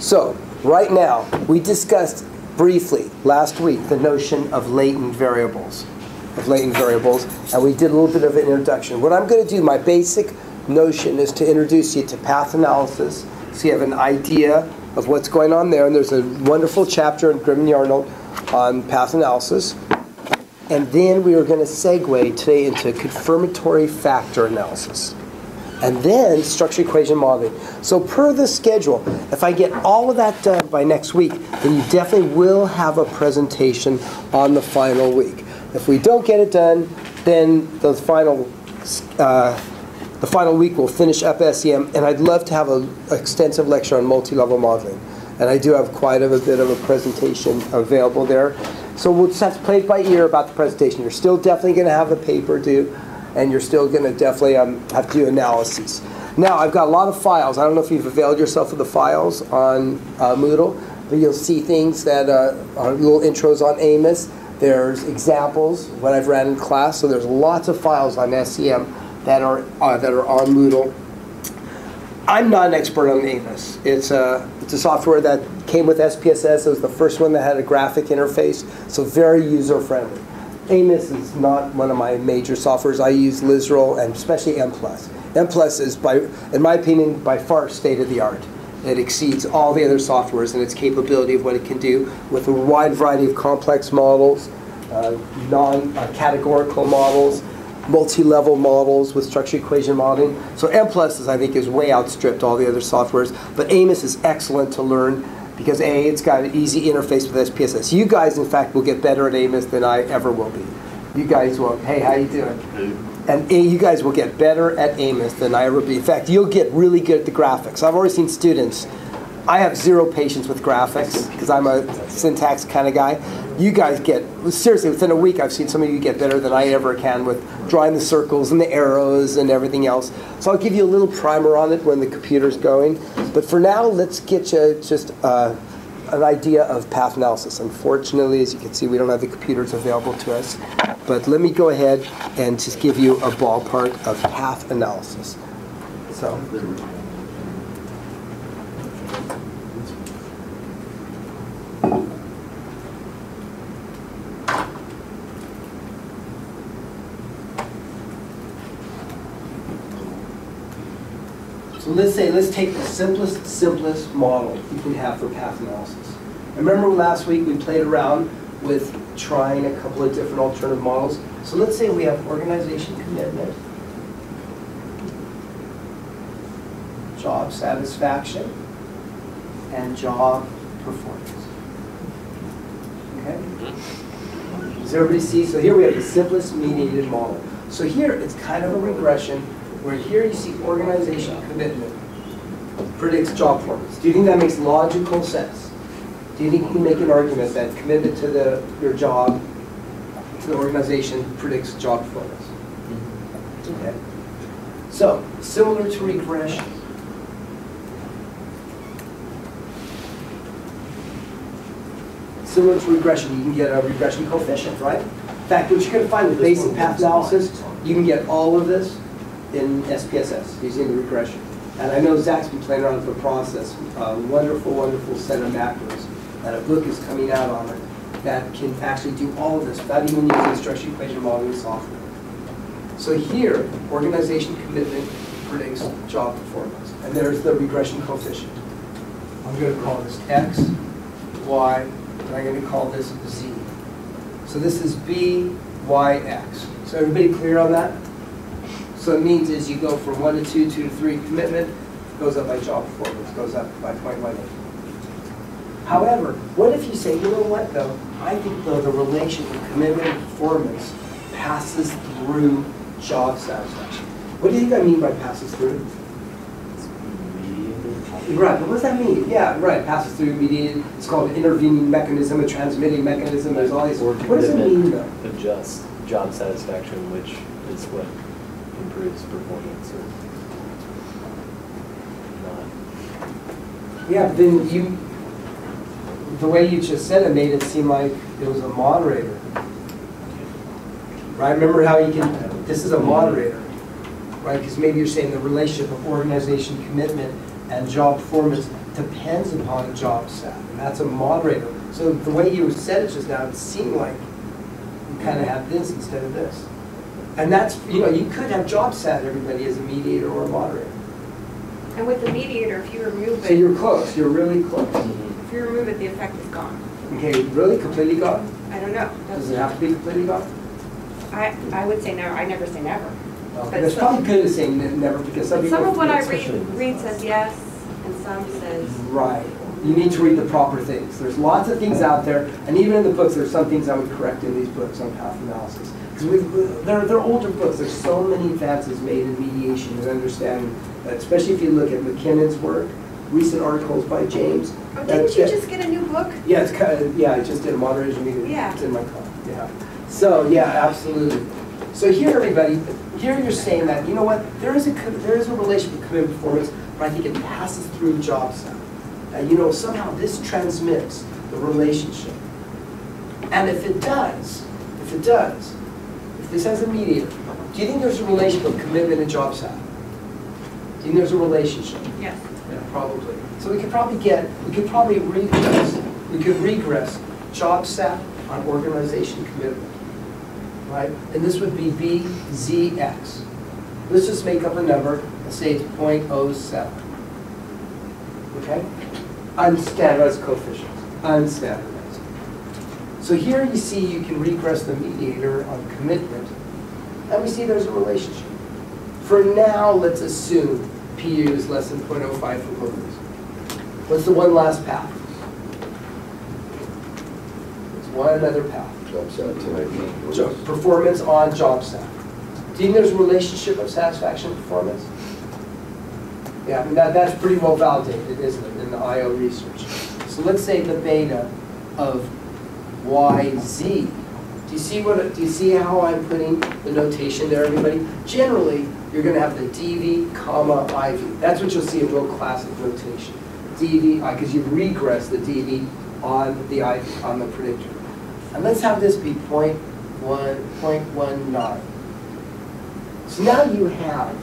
So right now, we discussed briefly last week the notion of latent variables, and we did a little bit of an introduction. What I'm going to do, my basic notion is to introduce you to path analysis, so you have an idea of what's going on there. And there's a wonderful chapter in Grimm and Arnold on path analysis. And then we are going to segue today into confirmatory factor analysis. And then structure equation modeling. So per the schedule, if I get all of that done by next week, then you definitely will have a presentation on the final week. If we don't get it done, then the final week will finish up SEM, and I'd love to have an extensive lecture on multi-level modeling. And I do have quite a bit of a presentation available there. So we'll just have to play it by ear about the presentation. You're still definitely going to have a paper due, and you're still going to definitely have to do analyses. Now, I've got a lot of files. I don't know if you've availed yourself of the files on Moodle, but you'll see things that are little intros on Amos. There's examples, what I've ran in class. So there's lots of files on SEM that are on Moodle. I'm not an expert on Amos. It's a software that came with SPSS. It was the first one that had a graphic interface, so very user-friendly. Amos is not one of my major softwares. I use Lizral and especially M+. M+ is, in my opinion, by far state-of-the-art. It exceeds all the other softwares in its capability of what it can do with a wide variety of complex models, non-categorical models, multi-level models with structure equation modeling. So M+, I think, is way outstripped all the other softwares. But Amos is excellent to learn because A, it's got an easy interface with SPSS. You guys, in fact, will get better at Amos than I ever will be. You guys will. Hey, how you doing? And you guys will get better at Amos than I ever will be. In fact, you'll get really good at the graphics. I've already seen students. I have zero patience with graphics because I'm a syntax kind of guy. You guys get, seriously, within a week, I've seen some of you get better than I ever can with drawing the circles and the arrows and everything else. So I'll give you a little primer on it when the computer's going. But for now, let's get you just an idea of path analysis. Unfortunately, as you can see, we don't have the computers available to us. But let me go ahead and just give you a ballpark of path analysis. So let's take the simplest model you can have for path analysis. Remember last week we played around with trying a couple of different alternative models. So let's say we have organization commitment, job satisfaction, and job performance. Okay? Does everybody see? So here we have the simplest mediated model. So here it's kind of a regression where here you see organization commitment predicts job performance. Do you think that makes logical sense? Do you think you can make an argument that commitment to your job, to the organization, predicts job performance? Okay. So, similar to regression. Similar to regression, you can get a regression coefficient, right? In fact, what you're going to find with basic path analysis, you can get all of this in SPSS using the regression. And I know Zach's been playing around with the process. A wonderful, wonderful set of macros. And a book is coming out on it that can actually do all of this without even using structure equation modeling software. So here, organization commitment predicts job performance. And there's the regression coefficient. I'm going to call this X, Y, and I'm going to call this Z. So this is B, Y, X. So everybody clear on that? So it means is you go from 1 to 2, 2 to 3 commitment, goes up by job performance, goes up by 0.18. However, what if you say, you know what though, I think though the relation of commitment and performance passes through job satisfaction. What do you think I mean by passes through? Right, but what does that mean? Yeah, right, passes through, mediated. It's called an intervening mechanism, a transmitting mechanism. There's all these. What does it mean though? Adjust job satisfaction, which is what improves performance or not. Yeah, but then the way you just said it made it seem like it was a moderator. Right? Remember how you can, this is a moderator, right? Because maybe you're saying the relationship of organization commitment and job performance depends upon a job set, and that's a moderator. So the way you said it just now, it seemed like you kind of have this instead of this. And that's, you could have job set everybody as a mediator or a moderator. And with the mediator, if you remove it... So you're close, you're really close. If you remove it, the effect is gone. Okay, really? Completely gone? I don't know. Does it have to be completely gone? I would say never. I never say never. Okay, that's probably good at saying never, because some people... Some of what I especially read says yes, and some says... Right. You need to read the proper things. There's lots of things out there, and even in the books, there's some things I would correct in these books on path analysis. Because they're older books. There's so many advances made in mediation and understanding, especially if you look at McKinnon's work, recent articles by James. Oh, didn't you just get a new book? Yeah, it's kind of, I just did a moderation meeting. Yeah. It's in my car. Yeah. So yeah, absolutely. So here, everybody, here you're saying that, you know what, there is a relationship with commitment performance, but I think it passes through the job set. Somehow this transmits the relationship. And if this has a mediator, do you think there's a relationship of commitment and job set? Do you think there's a relationship? Yes. Yeah, probably. So we could probably regress job set on organization commitment, right? And this would be BZX. Let's just make up a number and say it's 0.07. Okay? Unstandardized coefficients. Unstandardized. So here you see you can regress the mediator on commitment, and we see there's a relationship. For now, let's assume PU is less than 0.05 for both of these. What's the one last path? There's one other path. Job set to Job, performance on job set. Do you think there's a relationship of satisfaction and performance? Yeah, I mean that's pretty well validated, isn't it, in the IO research. So let's say the beta of YZ. Do you see how I'm putting the notation there, everybody? Generally, you're going to have the DV, comma, IV. That's what you'll see in real classic notation. DV, because you regress the DV on the IV, on the predictor. And let's have this be 0.19. So now you have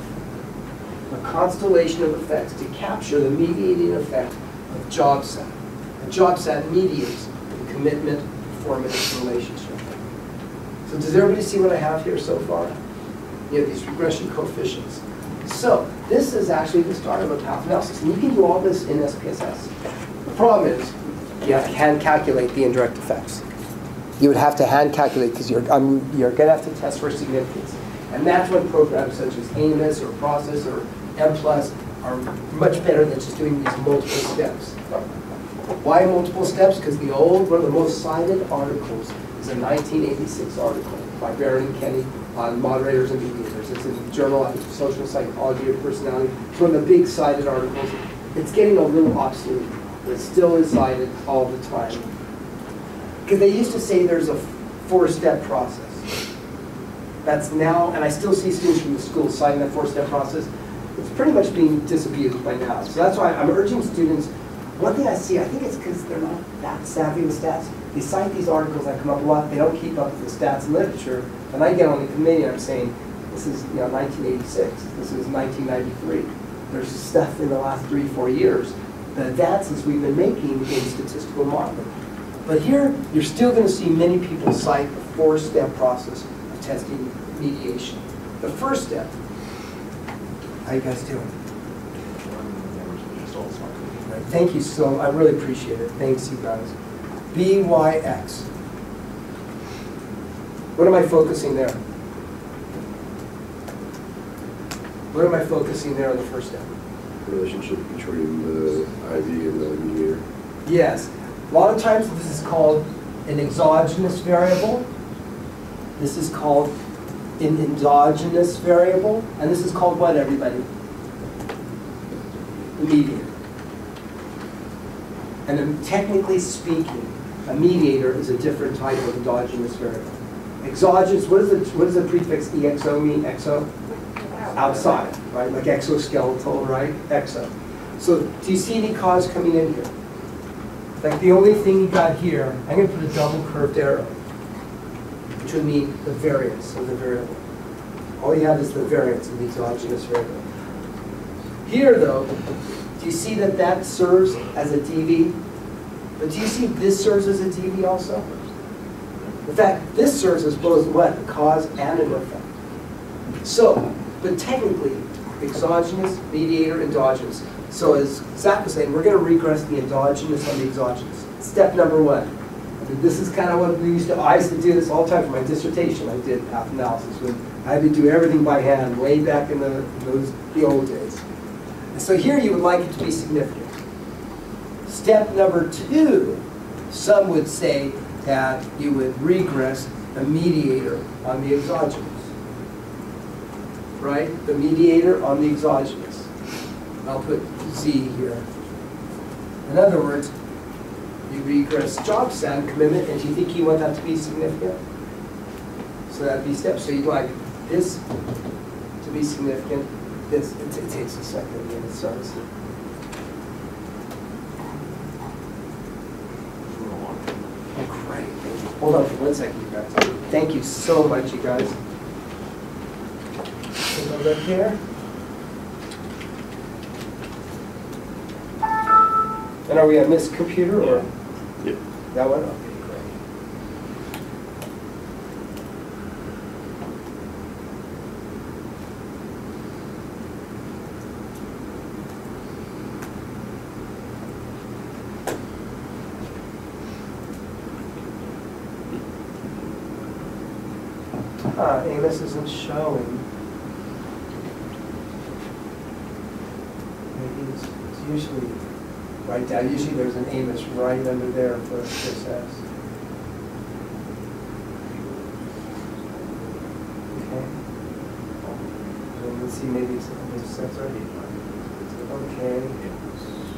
a constellation of effects to capture the mediating effect of job set. A job set mediates the commitment performance relationship. So does everybody see what I have here so far? You have these regression coefficients. So this is actually the start of a path analysis. And you can do all this in SPSS. The problem is you have to hand calculate the indirect effects. You would have to hand calculate because you're going to have to test for significance. And that's when programs such as AMOS or Process or M+ are much better than just doing these multiple steps. Why multiple steps? Because one of the most cited articles is a 1986 article by Barron and Kenny on moderators and mediators. It's in the Journal of Social Psychology or Personality. It's one of the big cited articles. It's getting a little obsolete, but it still is cited all the time. Because they used to say there's a 4-step process. That's now, and I still see students from the school citing that 4-step process. It's pretty much being disabused by now. So that's why I'm urging students. One thing I see, I think it's because they're not that savvy with stats. They cite these articles that come up a lot. They don't keep up with the stats and literature. And I get on the committee and I'm saying, this is 1986. This is 1993. There's stuff in the last 3-4 years. The advances we've been making in statistical modeling. But here, you're still going to see many people cite the 4-step process of testing mediation. The first step. How you guys doing? Thank you so, I really appreciate it. Thanks, you guys. BYX. What am I focusing there? What am I focusing there on the first step? relationship between the IV and the mediator. Yes. A lot of times this is called an exogenous variable. This is called an endogenous variable. And this is called what, everybody? The mediator. And then technically speaking, a mediator is a different type of endogenous variable. Exogenous, what does the prefix EXO mean? Exo? Outside, right? Like exoskeletal, right? Exo. So do you see any cause coming in here? Like the only thing you got here, I'm going to put a double curved arrow, which would mean the variance of the variable. All you have is the variance of the exogenous variable. Here, though, Do you see that that serves as a DV? But do you see this serves as a DV also? In fact, this serves as both what? A cause and an effect. So, but technically, exogenous, mediator, endogenous. So as Zach was saying, we're going to regress the endogenous on the exogenous. Step number one. This is kind of what I used to do this all the time for my dissertation. I did path analysis when I had to do everything by hand way back in the old days. And so here you would like it to be significant. Step number two, some would say that you would regress a mediator on the exogenous. Right? The mediator on the exogenous. I'll put Z here. In other words, you regress job sat commitment, and do you think you want that to be significant? So that'd be steps. So you'd like this to be significant. This, it takes a second again, it starts. Oh, great. Hold on for 1 second, you guys. Thank you so much, you guys. Go right here. And are we on this computer or? Yep. That one? Okay, great. Amos isn't showing. Maybe it's usually right down. Usually there's an Amos right under there for SPSS. Okay. And let's see, maybe it's that's already. Okay.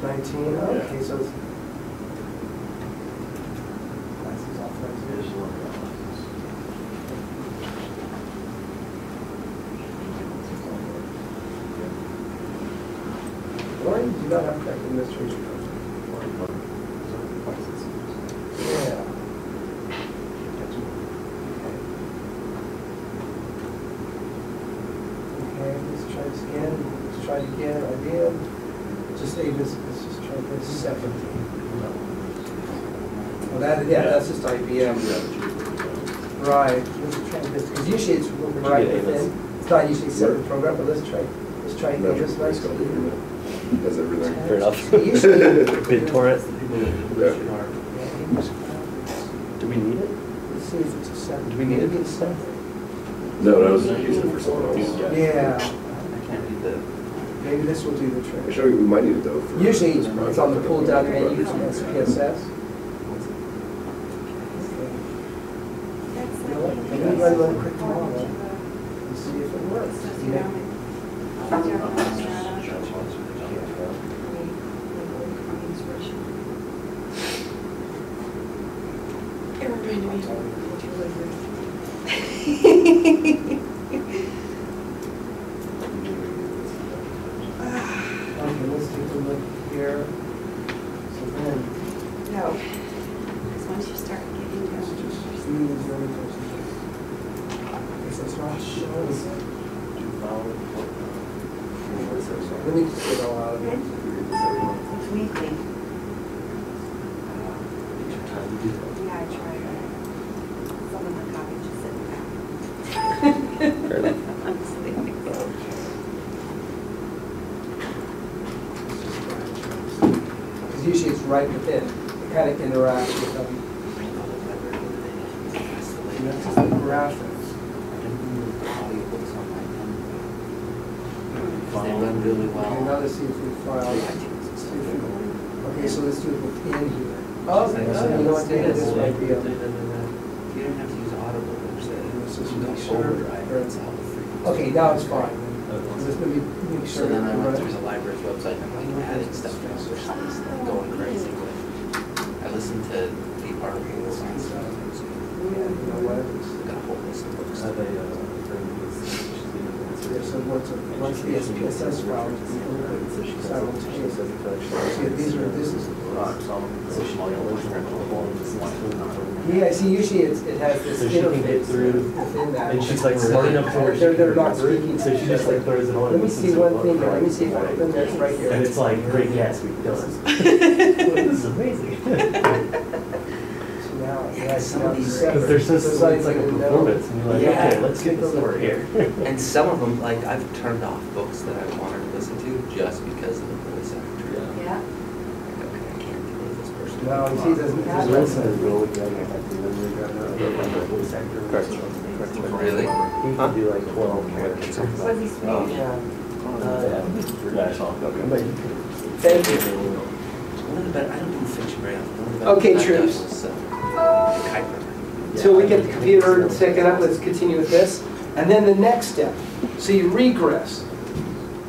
19. Okay, so it's. Glasses off right here. Or you do not have that administration. Yeah. Okay, let's try this again. Let's try it again. Idea. Just say this. Let's just try this 17. Well, that, yeah, that's just IBM. Right. Let's try this. Because usually it's right within. It's not usually set in the program, but let's try it. This nice. Does everything. Fair enough. BitTorrent. Do we need it? Let's see if it's a 7. Do we need it? Maybe it's 7. No, I was using it for someone else. Yeah. I can't read the. Maybe this will do the trick. Actually, we might need it though. For Usually it's on the pull down menu from SPSS. That's You know what? Maybe I run a quick model and see if it works. Okay, let's take a look here. So then, No. Because once you start getting let's down. just see this very close. Because it's not showing. Let me just get all out of it. Weekly. Yeah, I tried that. Some of the copies just sitting down. Fair enough. I'm sleeping. Because usually it's right within. It kind of interacts with them. And that's just the graphics. They run really Okay, now well. let's see if we file. Okay, so let's do it within here. Oh, okay, so you know what, David, this might be a. You don't have to use Audible, which Let's just you make don't sure. overdrive, it's all the frequency. Okay, now it's fine. Just let me make So sure. then I went that through we're the library's website and I'm like adding stuff to my wish list, like going crazy with. I listened to the articles and stuff. Yeah, you know what? I got a whole list of books. I have a friend who's, she's been in the here. So once the SPSS file is included simultaneously. See, this is yeah, see, usually it has this So she can get interface through, within that. and she's like smart enough to where she They're can not get through, speaking. so she just like throws it on. Let me see one thing here. Let me see if I open this right here. And it's like, great, yes, we've done it. This is amazing. So now, Yeah, some of these- Because they're so, it's like a performance, and you're like, Yeah. okay, let's get the story here. And some of them, like, I've turned off books that I wanted to listen to just because of the voice actor. Yeah. Like, okay, I can't deal with this person. No, see, it doesn't have Wilson is really good at the voice actor. Really? He can do like 12 characters. Was he Oh, Swedish? Yeah. Thank Thank you. One of the better, I don't do fiction very often. One of the better Okay, I've done troops. was, Kuiper. Till we get the computer taken up, let's continue with this. And then the next step. So you regress.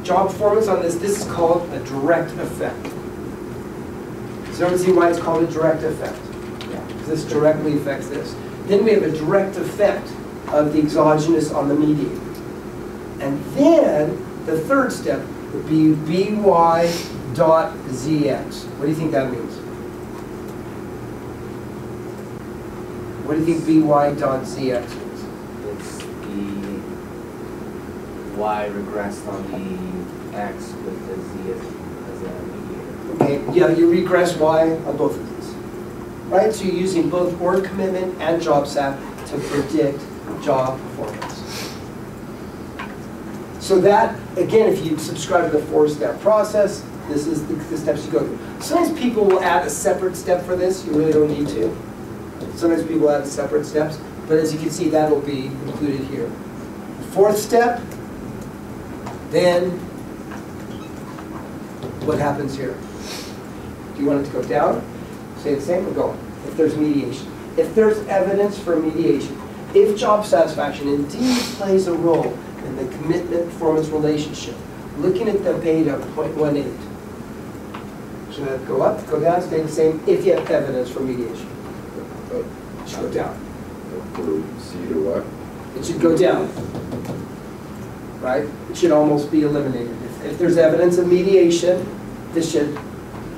Job performance on this is called a direct effect. Does everyone see why it's called a direct effect? Yeah, because this directly affects this. Then we have a direct effect of the exogenous on the mediator. And then the third step would be by dot zx. What do you think that means? What do you think by dot zx means? It's the y regressed on the x with the z as a mediator. Okay, yeah, you regress y on both of these. Right? So you're using both word commitment and job sat to predict job performance. So that, again, if you subscribe to the 4-step process, this is the steps you go through. Sometimes people will add a separate step for this. You really don't need to. Sometimes people add separate steps. But as you can see, that will be included here. The 4th step, then what happens here? Do you want it to go down? Say the same or go on. If there's mediation. If there's evidence for mediation. If job satisfaction indeed plays a role in the commitment-performance relationship, looking at the beta of 0.18. Should that go up, go down, stay the same if you have evidence for mediation? It should go down. For C to what? It should go down. Right? It should almost be eliminated. If there's evidence of mediation, this should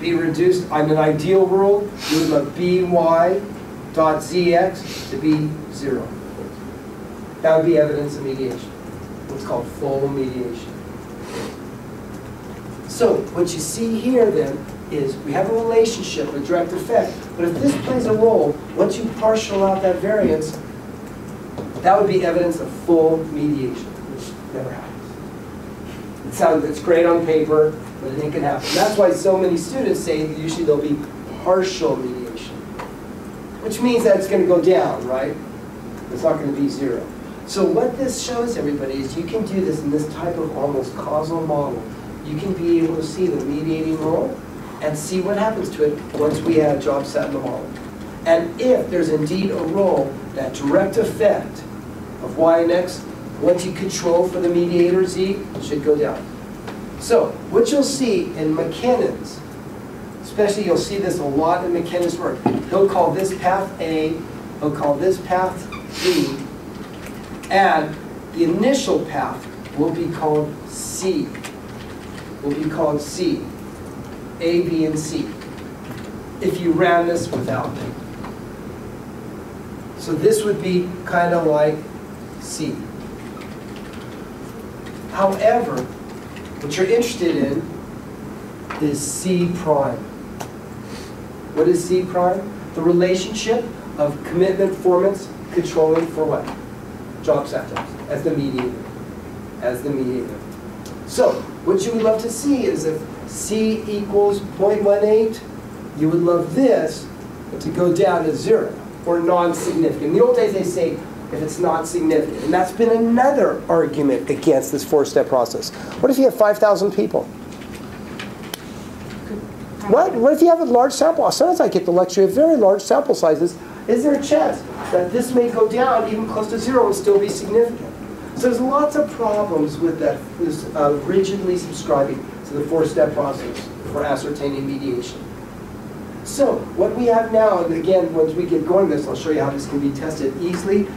be reduced. In an ideal world, you would love by dot zx to be 0. That would be evidence of mediation. What's called full mediation. So what you see here then is we have a relationship with direct effect, but if this plays a role, once you partial out that variance, that would be evidence of full mediation, which never happens. It's great on paper, but it ain't gonna happen. That's why so many students say that usually there'll be partial mediation, which means that it's gonna go down, right? It's not gonna be 0. So what this shows everybody is you can do this in this type of almost causal model. You can be able to see the mediating role and see what happens to it once we have job set in the model. And if there's indeed a role, that direct effect of y and x, once you control for the mediator z, should go down. So what you'll see in McKinnon's, especially you'll see this a lot in McKinnon's work, he'll call this path A, he'll call this path B, and the initial path will be called C. Will be called C. A, B, and C. If you ran this without me. So this would be kind of like C. However, what you're interested in is C prime. What is C prime? The relationship of commitment performance controlling for what? Job satisfaction as the mediator. As the mediator. So, what you would love to see is if C equals 0.18, you would love this to go down to 0 or non-significant. In the old days, they say if it's not significant. And that's been another argument against this 4-step process. What if you have 5,000 people? What if you have a large sample? Sometimes I get the lecture of very large sample sizes. Is there a chance that this may go down even close to 0 and still be significant? So there's lots of problems with that, rigidly subscribing to the 4-step process for ascertaining mediation. So what we have now, and again, once we get going this, I'll show you how this can be tested easily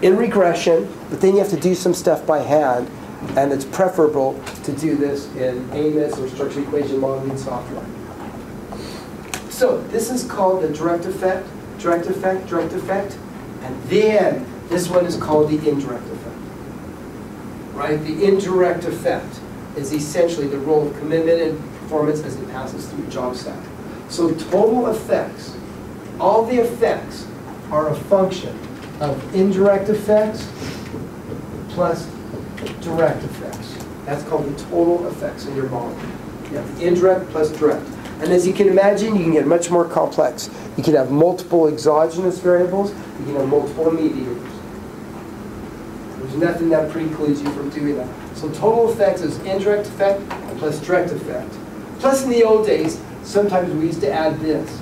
in regression, but then you have to do some stuff by hand, And it's preferable to do this in AMIS or structural equation modeling software. So this is called the direct effect, direct effect, direct effect. And then this one is called the indirect effect. Right? The indirect effect is essentially the role of commitment and performance as it passes through job stack. So total effects, all the effects are a function of indirect effects plus direct effects. That's called the total effects in your model. You have the indirect plus direct. And as you can imagine, you can get much more complex. You can have multiple exogenous variables. You can have multiple mediators. There's nothing that precludes you from doing that. So total effects is indirect effect plus direct effect. Plus in the old days, sometimes we used to add this.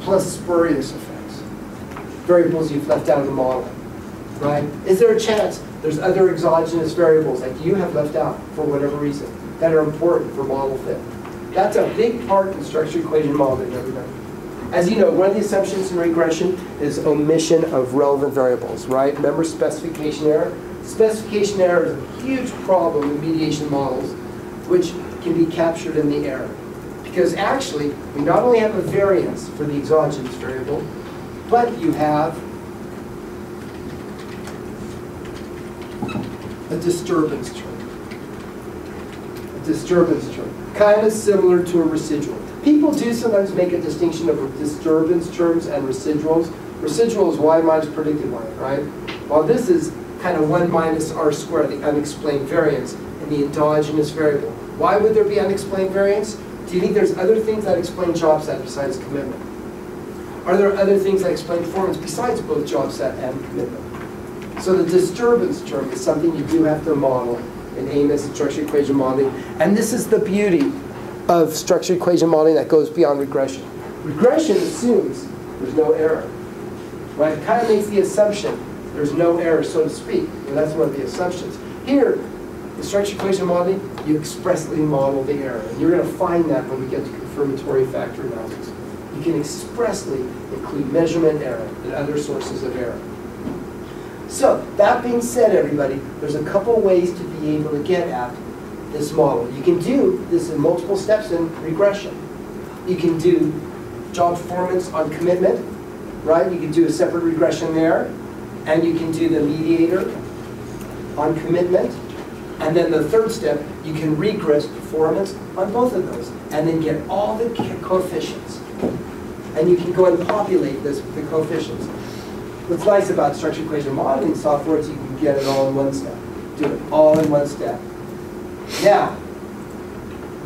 Plus spurious effects. Variables you've left out of the model. Right? Is there a chance there's other exogenous variables that you have left out for whatever reason that are important for model fit? That's a big part in structured equation modeling, everybody. As you know, one of the assumptions in regression is omission of relevant variables, right? Remember specification error? Specification error is a huge problem in mediation models, which can be captured in the error. Because actually, we not only have a variance for the exogenous variable, but you have a disturbance term. A disturbance term. Kind of similar to a residual. People do sometimes make a distinction of disturbance terms and residuals. Residual is y minus predicted y, right? While this is kind of 1 minus r squared, the unexplained variance in the endogenous variable. Why would there be unexplained variance? Do you think there's other things that explain job set besides commitment? Are there other things that explain performance besides both job set and commitment? So the disturbance term is something you do have to model in AMIS and structured equation modeling. And this is the beauty of structured equation modeling that goes beyond regression. Regression assumes there's no error. Right? It kind of makes the assumption there's no error, so to speak. And that's one of the assumptions. Here, in structured equation modeling, you expressly model the error. And you're going to find that when we get to confirmatory factor analysis. You can expressly include measurement error and other sources of error. So, that being said, everybody, there's a couple ways to be able to get at this model. You can do this in multiple steps in regression. You can do job performance on commitment, right? You can do a separate regression there. And you can do the mediator on commitment. And then the third step, you can regress performance on both of those. And then get all the coefficients. And you can go and populate this with the coefficients. What's nice about structured equation modeling software is you can get it all in one step. Do it all in one step. Now,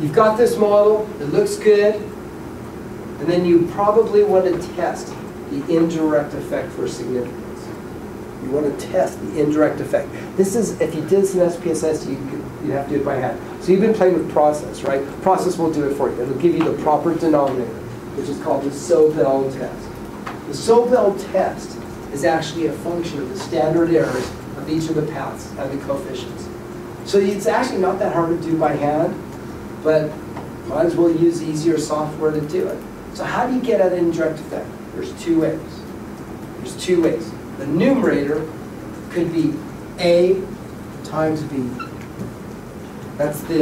you've got this model, it looks good, and then you probably want to test the indirect effect for significance. You want to test the indirect effect. This is, if you did this in SPSS, you'd have to do it by hand. So you've been playing with process, right? Process will do it for you. It'll give you the proper denominator, which is called the Sobel test. The Sobel test is actually a function of the standard errors of each of the paths and the coefficients. So it's actually not that hard to do by hand, but might as well use easier software to do it. So how do you get at an indirect effect? There's two ways. There's two ways. The numerator could be A times B. That's it,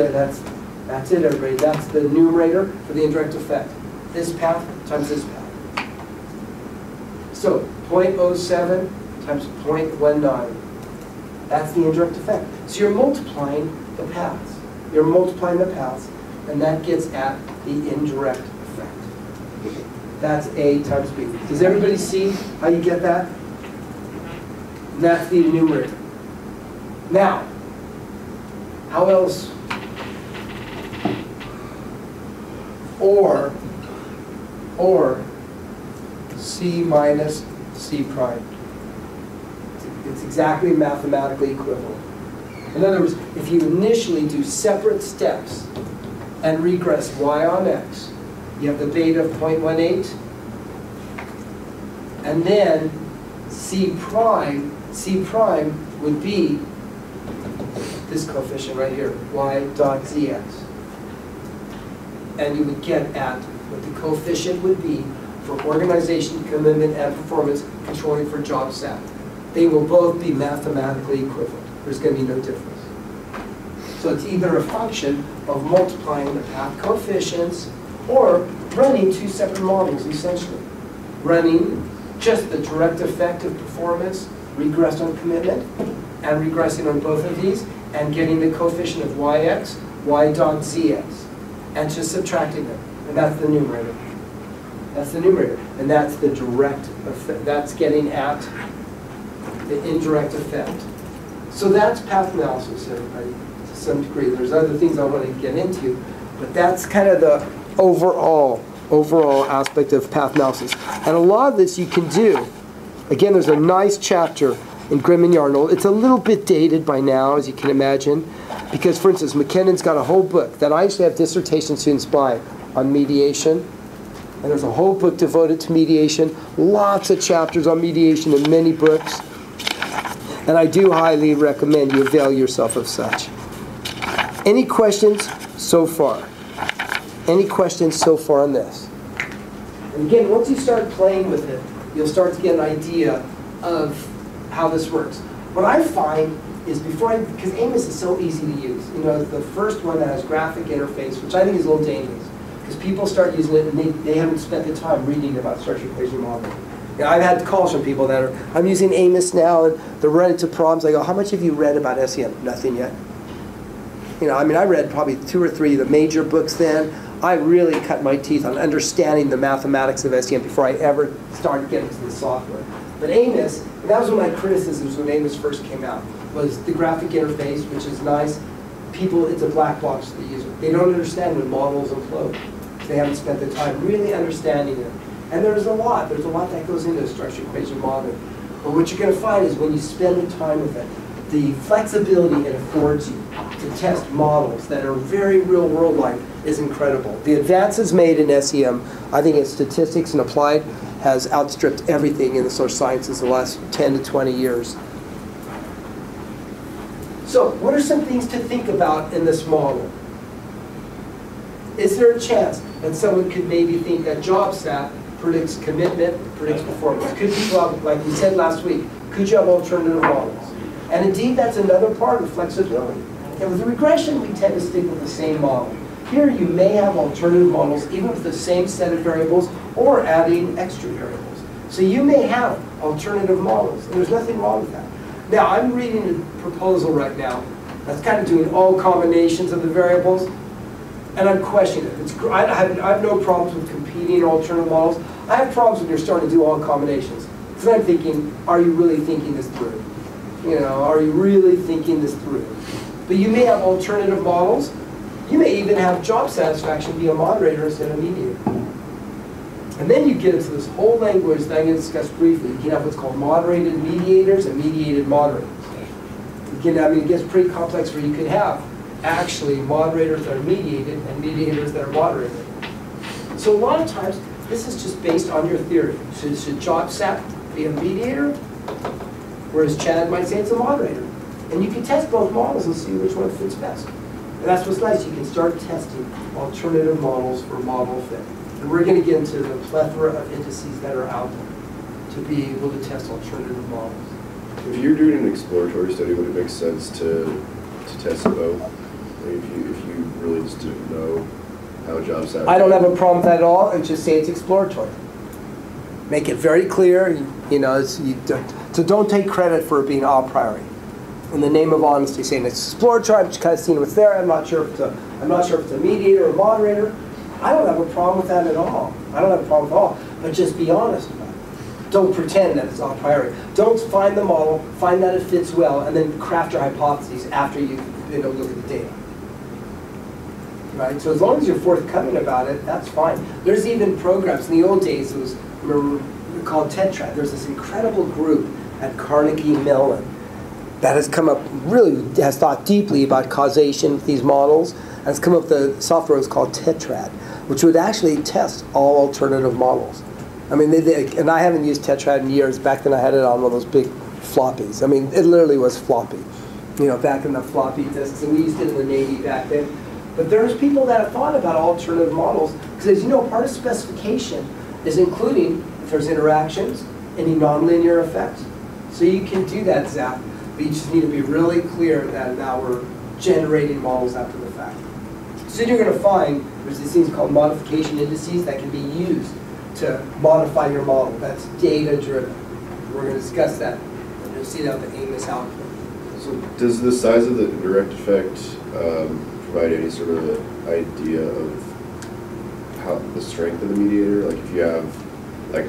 everybody. That's the numerator for the indirect effect. This path times this path. So 0.07 times 0.19. That's the indirect effect. So you're multiplying the paths. You're multiplying the paths, and that gets at the indirect effect. That's A times B. Does everybody see how you get that? And that's the numerator. Now, how else? Or C minus C prime. It's exactly mathematically equivalent. In other words, if you initially do separate steps and regress y on x, you have the beta of 0.18, and then C prime would be this coefficient right here, y dot zx. And you would get at what the coefficient would be for organization, commitment, and performance controlling for job sat. They will both be mathematically equivalent. there's going to be no difference. So it's either a function of multiplying the path coefficients or running two separate models, essentially. Running just the direct effect of performance, regress on commitment, and regressing on both of these, and getting the coefficient of yx, y dot zx, and just subtracting them. And that's the numerator. That's the numerator. And that's the direct effect. That's getting at the indirect effect. So that's path analysis, everybody, to some degree. There's other things I want to get into, but that's kind of the overall aspect of path analysis. And a lot of this you can do. Again, there's a nice chapter in Grimm and Yarnold. It's a little bit dated by now, as you can imagine, because, for instance, McKinnon's got a whole book that I actually have dissertation students by on mediation. And there's a whole book devoted to mediation, lots of chapters on mediation in many books. And I do highly recommend you avail yourself of such. Any questions so far? Any questions so far on this? And again, once you start playing with it, you'll start to get an idea of how this works. What I find is because Amos is so easy to use. You know, the first one that has graphic interface, which I think is a little dangerous, because people start using it and they haven't spent the time reading about structure equation modeling. You know, I've had calls from people that are, I'm using Amos now, and they're running into problems. I go, how much have you read about SEM? Nothing yet. You know, I mean, I read probably 2 or 3 of the major books then. I really cut my teeth on understanding the mathematics of SEM before I ever started getting to the software. But Amos, and that was one of my criticisms when Amos first came out, was the graphic interface, which is nice. People, it's a black box to the user. They don't understand when models implode. They haven't spent the time really understanding it. And there's a lot that goes into structured equation modeling. But what you're going to find is when you spend the time with it, the flexibility it affords you to test models that are very real world like is incredible. The advances made in SEM, I think in statistics and applied, has outstripped everything in the social sciences in the last 10 to 20 years. So what are some things to think about in this model? Is there a chance that someone could maybe think that job stat predicts commitment, predicts performance? Could you have, like we said last week, could you have alternative models? And indeed, that's another part of flexibility. And with the regression, we tend to stick with the same model. Here, you may have alternative models, even with the same set of variables, or adding extra variables. So you may have alternative models, and there's nothing wrong with that. Now, I'm reading a proposal right now that's kind of doing all combinations of the variables, and I'm questioning it. I have no problems with competing alternative models. I have problems when you're starting to do all combinations. Because I'm thinking, are you really thinking this through? You know, are you really thinking this through? But you may have alternative models. You may even have job satisfaction be a moderator instead of a mediator. And then you get into this whole language that I'm going to discuss briefly. You can have what's called moderated mediators and mediated moderators. It gets pretty complex where you could have actually moderators that are mediated and mediators that are moderated. So a lot of times, this is just based on your theory. Should job sat be a mediator? Whereas Chad might say it's a moderator. And you can test both models and see which one fits best. And that's what's nice. You can start testing alternative models for model fit. And we're going to get into the plethora of indices that are out there to be able to test alternative models. If you're doing an exploratory study, would it make sense to test both? If you really just didn't know how jobs have. I don't have a problem with that at all, and just say it's exploratory. Make it very clear, so don't take credit for it being a priori. In the name of honesty, saying it's exploratory, I'm just kind of seeing what's there. I'm not sure if it's a mediator or moderator. I don't have a problem with that at all. I don't have a problem at all. But just be honest about it. Don't pretend that it's a priori. Don't find the model, find that it fits well, and then craft your hypotheses after you look at the data. Right? So as long as you're forthcoming about it, that's fine. There's even programs. In the old days, it was called Tetrad. There's this incredible group at Carnegie Mellon that has come up, really has thought deeply about causation with these models, and has come up with the software is called Tetrad, which would actually test all alternative models. I mean, and I haven't used Tetrad in years. Back then I had it on one of those big floppies. I mean, it literally was floppy. Back in the floppy disks, and we used it in the Navy back then. But there's people that have thought about alternative models, because as you know, part of specification is including if there's interactions, any nonlinear effects. So you can do that, Zap. We just need to be really clear that now we're generating models after the fact. So you're going to find there's these things called modification indices that can be used to modify your model. That's data-driven. We're going to discuss that. And you'll see that with the Amos output. So does the size of the indirect effect provide any sort of idea of how the strength of the mediator? Like if you have like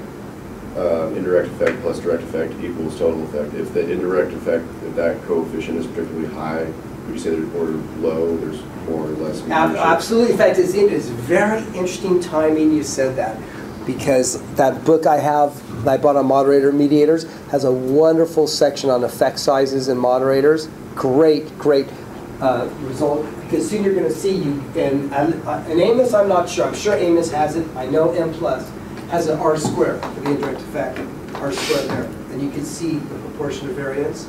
indirect effect plus direct effect equals total effect. If the indirect effect, if that coefficient is particularly high, would you say that or low, there's more or less mediation? Absolutely. In fact, it's very interesting timing you said that, because that book I have that I bought on moderator mediators has a wonderful section on effect sizes and moderators. Great result, because soon you're going to see you, and Amos I'm not sure. I'm sure Amos has it. I know M plus has an R square for the indirect effect, R square there. And you can see the proportion of variance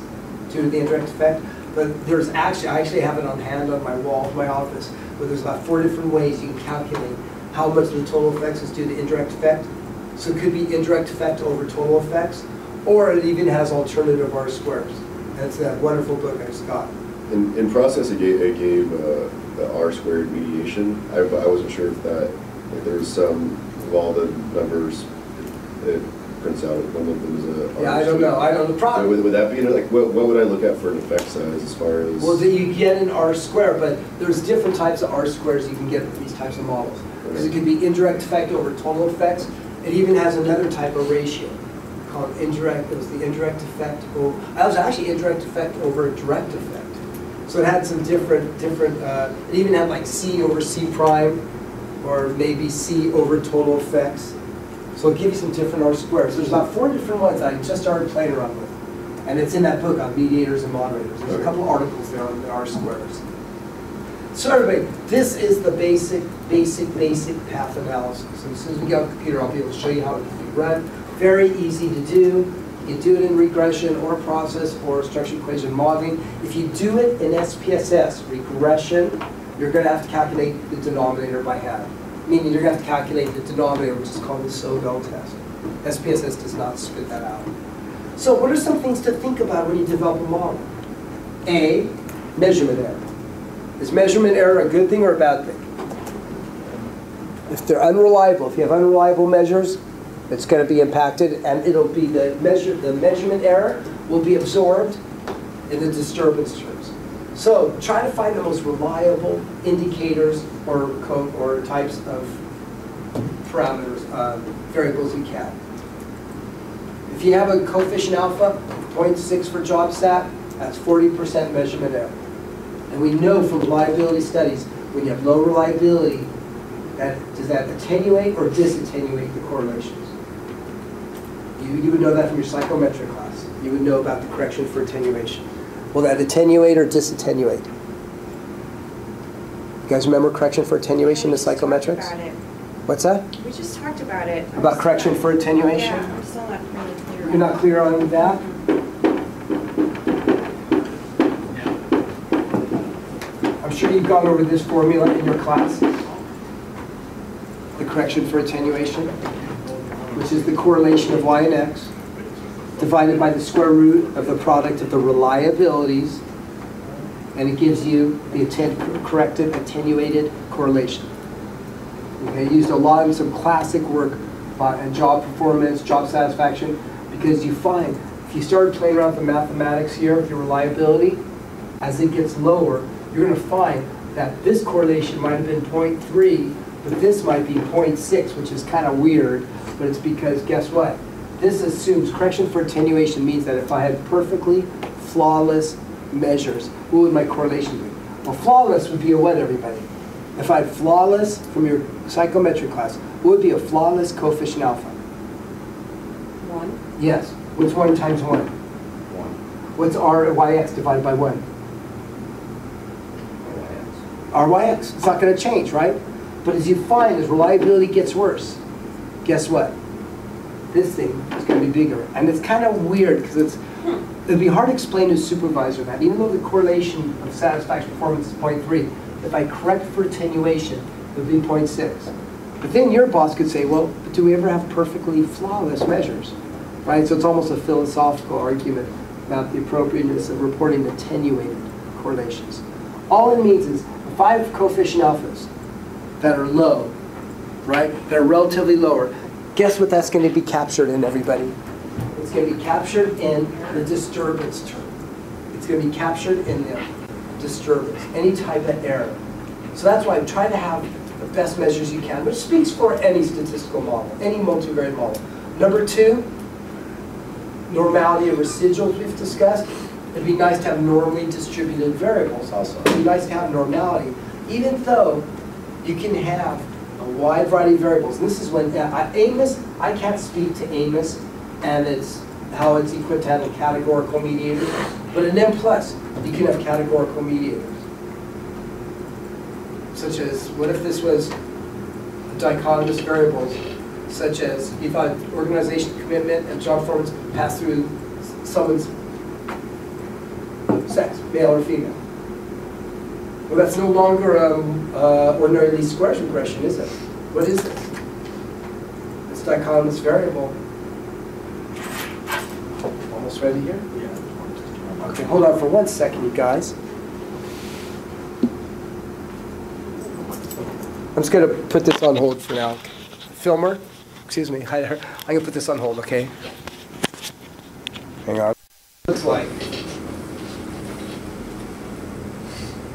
to the indirect effect. But there's I actually have it on hand on my wall of my office, where there's about 4 different ways you can calculate how much of the total effects is due to indirect effect. So it could be indirect effect over total effects, or it even has alternative R squares. That's that wonderful book I just got. In process, it gave the R squared mediation. I wasn't sure if there's some of all the numbers it prints out. One of them is a Yeah, R I don't know. I don't know. Problem. Would that be like what would I look at for an effect size as far as? Well, you get an R square, but there's different types of R squares you can get with these types of models. Because it could be indirect effect over total effects. It even has another type of ratio called indirect. It was the indirect effect. That was actually indirect effect over direct effect. So it had some different. It even had like C over C prime, or maybe C over total effects. So it'll give you some different R squares. There's about 4 different ones I just started playing around with. And it's in that book on mediators and moderators. There's a couple of articles there on the R squares. So everybody, this is the basic path analysis. And as soon as we get on the computer, I'll be able to show you how it can be run. Very easy to do. You do it in regression or process or structured equation modeling. If you do it in SPSS, regression, you're going to have to calculate the denominator by hand. Meaning you're going to have to calculate the denominator, which is called the Sobel test. SPSS does not spit that out. So what are some things to think about when you develop a model? A, measurement error. Is measurement error a good thing or a bad thing? If they're unreliable, if you have unreliable measures, it's going to be impacted, and it'll be the measurement error will be absorbed in the disturbance terms. So try to find the most reliable indicators or types of parameters, variables you can. If you have a coefficient alpha, 0.6 for job sat, that's 40% measurement error. And we know from reliability studies, when you have low reliability, does that attenuate or disattenuate the correlations? You would know that from your psychometric class. You would know about the correction for attenuation. Will that attenuate or disattenuate? You guys remember correction for attenuation in psychometrics? About it. What's that? We just talked about it. About correction for attenuation? Yeah, I'm still not really clear. You're not clear on that? I'm sure you've gone over this formula in your class. The correction for attenuation, which is the correlation of y and x divided by the square root of the product of the reliabilities, and it gives you the corrected attenuated correlation. Okay, used a lot in some classic work on job performance, job satisfaction, because you find if you start playing around with the mathematics here with your reliability, as it gets lower, you're going to find that this correlation might have been 0.3, but this might be 0.6, which is kind of weird, but it's because, guess what? This assumes correction for attenuation means that if I had perfectly flawless measures, what would my correlation be? Well, flawless would be a what, everybody? If I had flawless from your psychometric class, what would be a flawless coefficient alpha? 1. Yes. What's 1 times 1? 1. What's ryx divided by 1? ryx. It's not going to change, right? But as you find, as reliability gets worse, guess what? This thing is going to be bigger. And it's kind of weird because it'd be hard to explain to a supervisor that even though the correlation of satisfaction performance is 0.3, if I correct for attenuation, it would be 0.6. But then your boss could say, well, but do we ever have perfectly flawless measures? Right? So it's almost a philosophical argument. about the appropriateness of reporting attenuated correlations. All it means is 5 coefficient alphas that are low, right, that are relatively lower, guess what that's going to be captured in, everybody? It's going to be captured in the disturbance term. It's going to be captured in the disturbance, any type of error. So that's why I'm trying to have the best measures you can, which speaks for any statistical model, any multivariate model. Number 2, normality of residuals we've discussed. It'd be nice to have normally distributed variables also. It'd be nice to have normality, even though you can have a wide variety of variables. And this is when Amos, I can't speak to Amos and how it's equipped to having categorical mediators, but in M+, you can have categorical mediators. Such as, what if this was dichotomous variables, such as you thought organization commitment and job performance pass through someone's sex, male or female. Well, that's no longer ordinary least squares regression, is it? What is this? It's dichotomous variable. Almost ready here? Yeah. Okay, hold on for 1 second, you guys. I'm just going to put this on hold for now. Filmer, excuse me, I'm going to put this on hold, okay? Hang on. Looks like.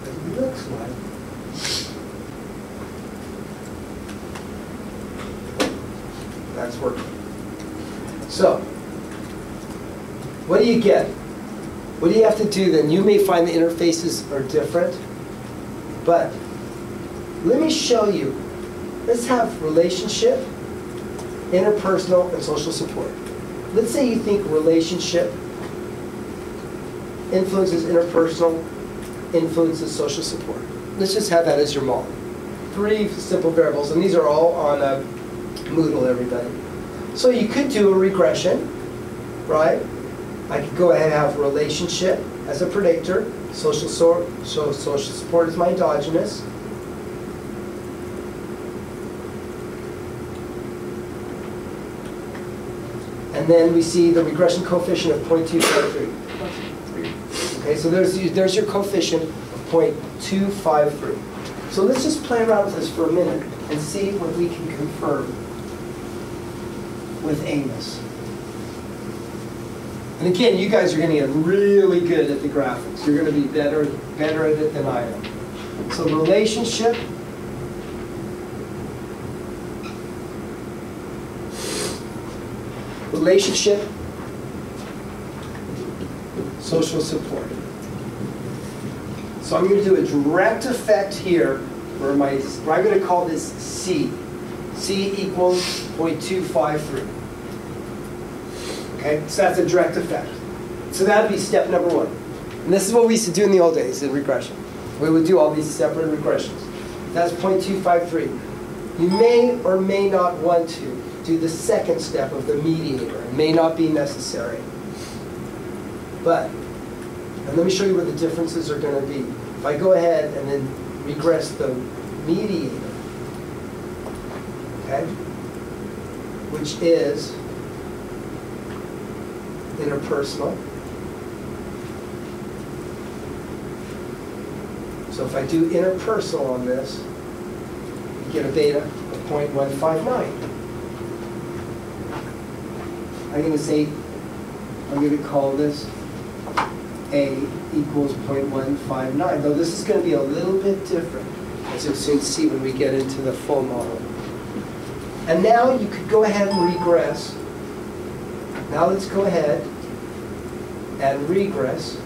It looks like. That's working. So, what do you get? What do you have to do then? You may find the interfaces are different, but let me show you. Let's have relationship, interpersonal, and social support. Let's say you think relationship influences interpersonal, influences social support. Let's just have that as your model. 3 simple variables, and these are all on Moodle, everybody. So you could do a regression, right? I could go ahead and have relationship as a predictor, social support is my endogenous. And then we see the regression coefficient of 0.253. Okay, so there's your coefficient of 0.253. So let's just play around with this for a minute and see what we can confirm with Amos. And again, you guys are going to get really good at the graphics. You're going to be better at it than I am. So relationship. Relationship, social support. So I'm going to do a direct effect here where I'm going to call this C. C equals 0.253. Okay, so that's a direct effect. So that would be step number 1. And this is what we used to do in the old days in regression. We would do all these separate regressions. That's 0.253. You may or may not want to do the second step of the mediator. It may not be necessary. But, and let me show you where the differences are going to be. If I go ahead and then regress the mediator, okay, which is interpersonal. So if I do interpersonal on this, you get a beta of 0.159. I'm going to say, I'm going to call this A equals 0.159. Though this is going to be a little bit different, as you'll soon see when we get into the full model. And now you could go ahead and regress. Now let's go ahead and regress.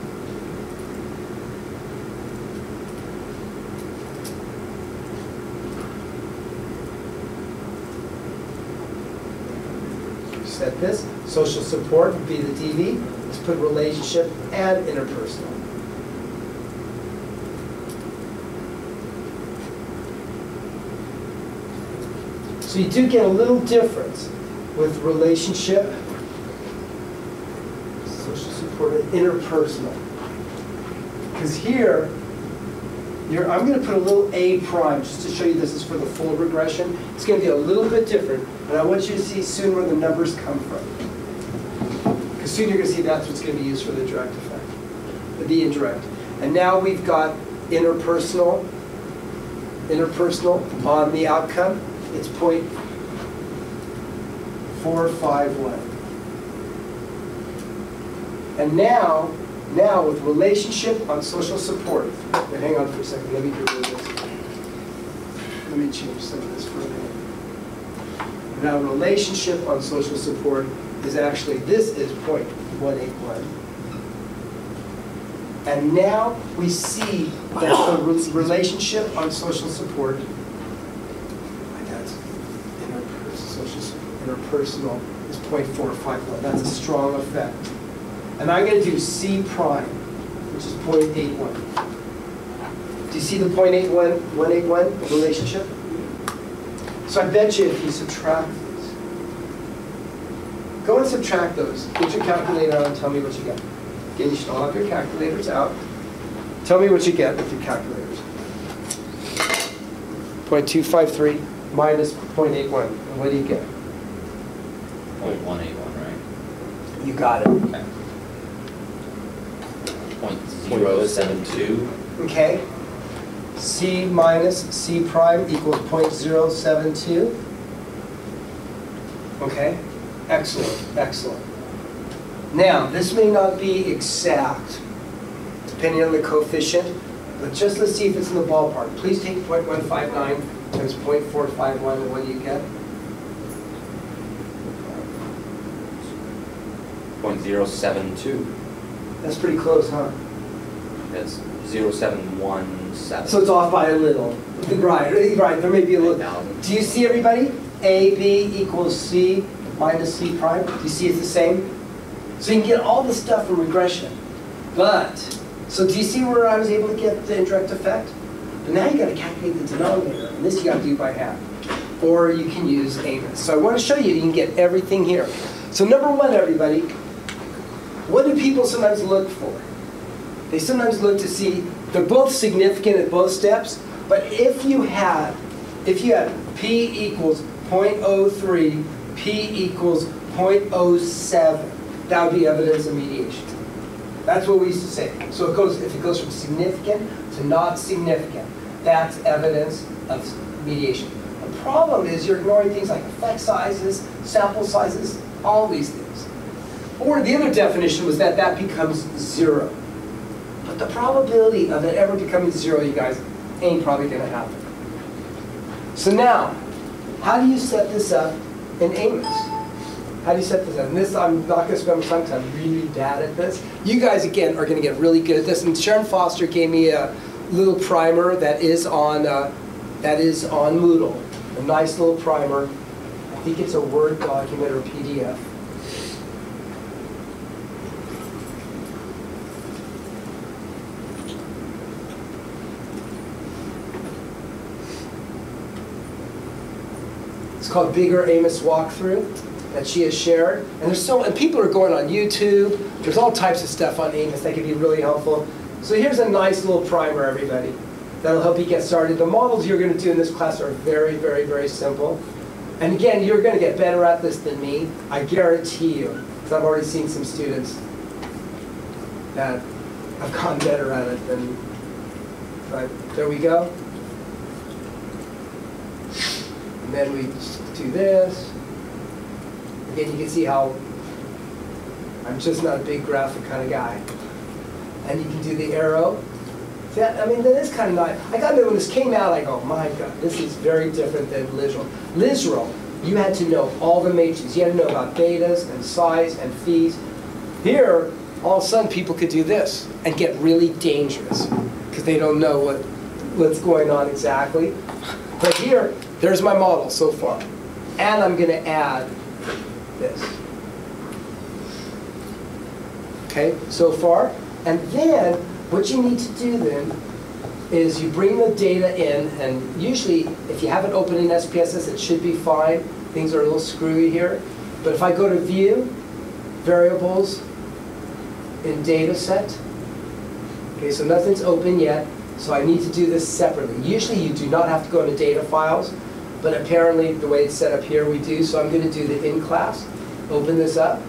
Set this. Social support would be the DV. Let's put relationship and interpersonal. So you do get a little difference with relationship, social support, and interpersonal. Because here, I'm going to put a little A prime just to show you this is for the full regression. It's going to be a little bit different, and I want you to see soon where the numbers come from. Because soon you're going to see that's what's going to be used for the direct effect, the indirect. And now we've got interpersonal on the outcome. It's 0.451. And now with relationship on social support. Now, hang on for a second. Let me get rid of this. Let me change some of this for a minute. Now, relationship on social support is actually, this is 0.181. And now we see that the relationship on social support, that's interpersonal, is 0.451. That's a strong effect. And I'm going to do C prime, which is 0.81. Do you see the 0.181 relationship? So I bet you if you subtract these, go and subtract those. Get your calculator out and tell me what you get. Again, you should all have your calculators out. Tell me what you get with your calculators. 0.253 minus 0.81. And what do you get? 0.181, right? You got it. Okay. 0.072. Okay. C minus C prime equals 0.072. Okay. Excellent. Excellent. Now, this may not be exact, depending on the coefficient, but just let's see if it's in the ballpark. Please take 0.159 times 0.451, and what do you get? 0.072. That's pretty close, huh? That's 0.717. So it's off by a little. Right, there may be a little. 9,000. Do you see, everybody? AB equals C minus C prime. Do you see it's the same? So you can get all the stuff from regression. But, so do you see where I was able to get the indirect effect? But now you got to calculate the denominator. And this you got to do by hand. Or you can use Amos. So I want to show you can get everything here. So number one, everybody, what do people sometimes look for? They sometimes look to see, they're both significant at both steps, but if you had P equals 0.03, P equals 0.07, that would be evidence of mediation. That's what we used to say. So if it goes from significant to not significant, that's evidence of mediation. The problem is you're ignoring things like effect sizes, sample sizes, all these things. Or the other definition was that becomes zero. But the probability of it ever becoming zero, you guys, ain't probably going to happen. So now, how do you set this up in Amos? How do you set this up? And this, I'm not going to spend much time because I'm really bad at this. You guys, again, are going to get really good at this. And Sharon Foster gave me a little primer that is on Moodle. A nice little primer. I think it's a Word document or PDF. It's called Bigger Amos Walkthrough that she has shared. And and people are going on YouTube. There's all types of stuff on Amos that can be really helpful. So here's a nice little primer, everybody. That'll help you get started. The models you're going to do in this class are very, very, very simple. And again, you're going to get better at this than me. I guarantee you, because I've already seen some students that have gotten better at it than. But there we go. And then we do this. Again, you can see how I'm just not a big graphic kind of guy. And you can do the arrow. See, I mean, that is kind of nice. I got to know when this came out, I go, my God, this is very different than Lisrel. Lisrel, you had to know all the matrices. You had to know about betas and psis and phis. Here, all of a sudden, people could do this and get really dangerous because they don't know what's going on exactly. But here, there's my model so far. And I'm going to add this. Okay, so far. And then, what you need to do then is you bring the data in, and usually, if you have it open in SPSS, it should be fine. Things are a little screwy here. But if I go to View, Variables, in Data Set, okay, so nothing's open yet, so I need to do this separately. Usually, you do not have to go into Data Files, but apparently, the way it's set up here, we do. So I'm going to do the In Class, open this up.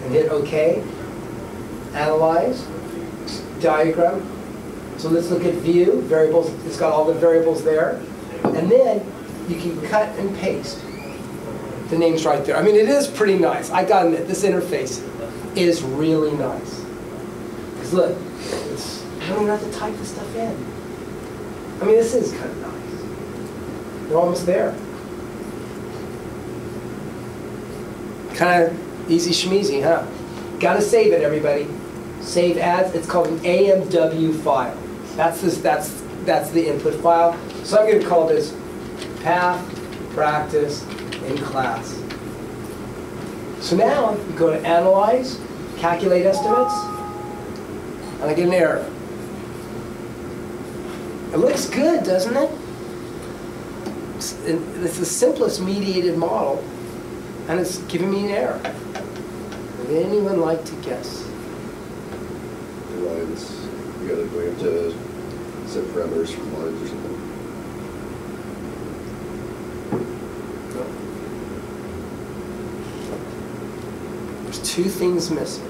and hit OK. Analyze, diagram. So let's look at view, variables. It's got all the variables there. And then you can cut and paste. The name's right there. I mean, it is pretty nice. I gotta admit, this interface is really nice. Because look, you don't even have to type this stuff in. I mean, this is kind of nice. They're almost there. Kind of easy schmeezy, huh? Gotta save it, everybody. Save as. It's called an AMW file. That's the input file. So I'm going to call this path practice in class. So now you go to Analyze, Calculate Estimates, and I get an error. It looks good, doesn't it? It's the simplest mediated model, and it's giving me an error. Would anyone like to guess? The lines, you gotta go into set parameters for lines or something. There's two things missing.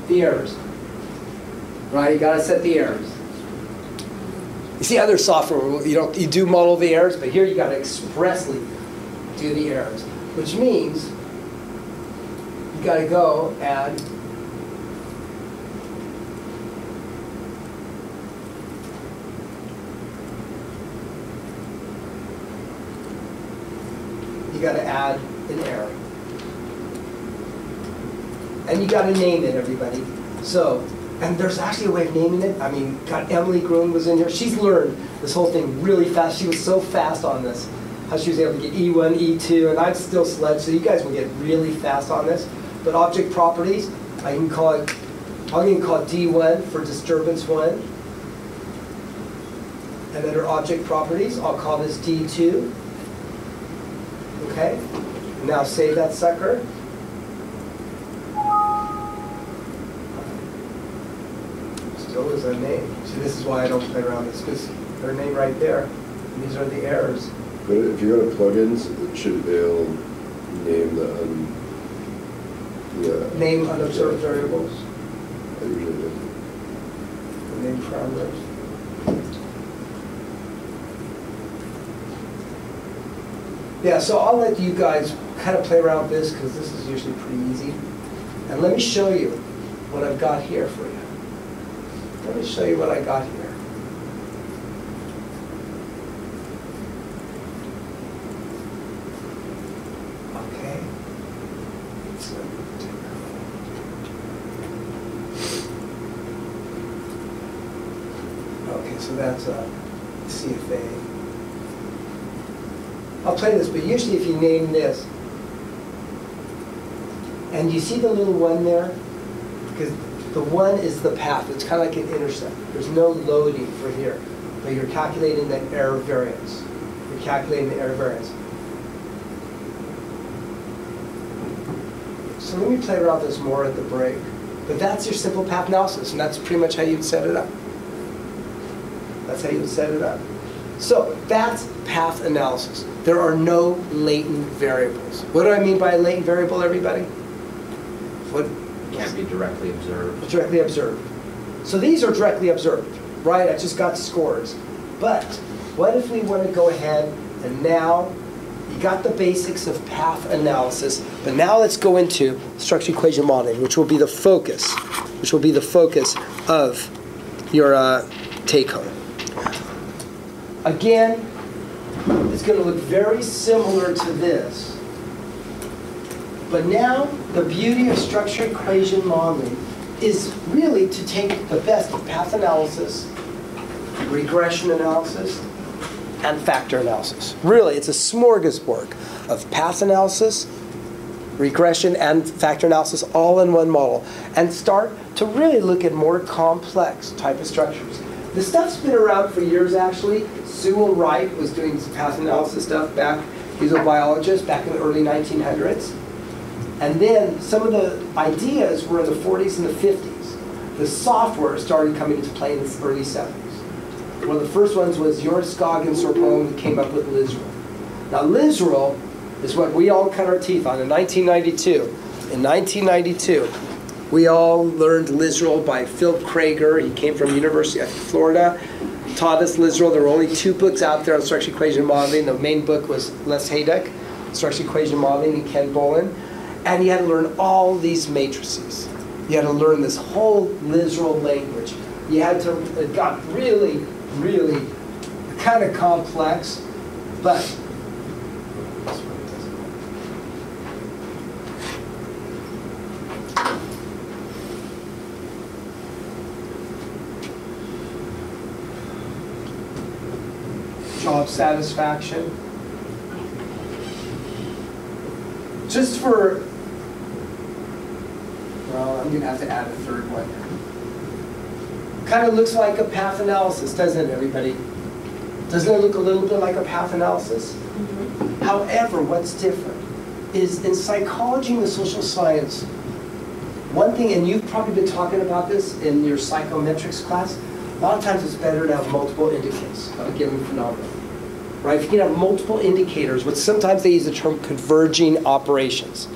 The errors. Right, you gotta set the errors. You see other software, you do model the errors, but here you gotta expressly do the errors, which means you gotta go and you gotta add an error. And you gotta name it, everybody. So, and there's actually a way of naming it. I mean, God, Emily Groom was in here. She's learned this whole thing really fast. She was so fast on this. How she was able to get E1, E2, and I'm still sledge, so you guys will get really fast on this. But object properties, I'm going to call it D1 for disturbance 1. And under object properties, I'll call this D2. Okay? Now save that sucker. Still is a name. See, this is why I don't play around with this, because their name right there. And these are the errors. But if you go to plugins, it'll name the name unobserved variables. I usually do. Name parameters. Yeah, so I'll let you guys kind of play around with this because this is usually pretty easy. And let me show you what I've got here for you. Let me show you what I got here. Okay. Okay, so that's a CFA. I'll play this, but usually if you name this, and you see the little one there? Because the one is the path. It's kind of like an intercept. There's no loading for here, but you're calculating the error variance. You're calculating the error variance. So let me play around with this more at the break. But that's your simple path analysis, and that's pretty much how you'd set it up. That's how you would set it up. So that's path analysis. There are no latent variables. What do I mean by a latent variable, everybody? What? Can't be directly observed. Directly observed. So these are directly observed, right? I just got scores. But what if we want to go ahead and now you got the basics of path analysis, but now let's go into structured equation modeling, which will be the focus, of your take home. Again, it's going to look very similar to this. But now, the beauty of structured equation modeling is really to take the best of path analysis, regression analysis, and factor analysis. Really, it's a smorgasbord of path analysis, regression, and factor analysis all in one model, and start to really look at more complex type of structures. This stuff's been around for years, actually. Sewell Wright was doing some path analysis stuff back. He was a biologist back in the early 1900s. And then some of the ideas were in the 40s and the 50s. the software started coming into play in the early 70s. One of the first ones was Jorskog and Sorpone that came up with Lizral. Now Lizral is what we all cut our teeth on in 1992. In 1992, we all learned Lizral by Phil Krager. He came from University of Florida, taught us Lizral. There were only 2 books out there on structural equation modeling. The main book was Les Hayek, Structural Equation Modeling, and Ken Bolin. And you had to learn all these matrices. You had to learn this whole Lizral language. You had to, it got really, really kind of complex, but job satisfaction. Just for, well, I'm going to have to add a third one. Kind of looks like a path analysis, doesn't it, everybody? Doesn't it look a little bit like a path analysis? Mm-hmm. However, what's different is in psychology and the social science, one thing, and you've probably been talking about this in your psychometrics class, a lot of times it's better to have multiple indicators of a given phenomenon. Right? If you can have multiple indicators, but sometimes they use the term converging operations.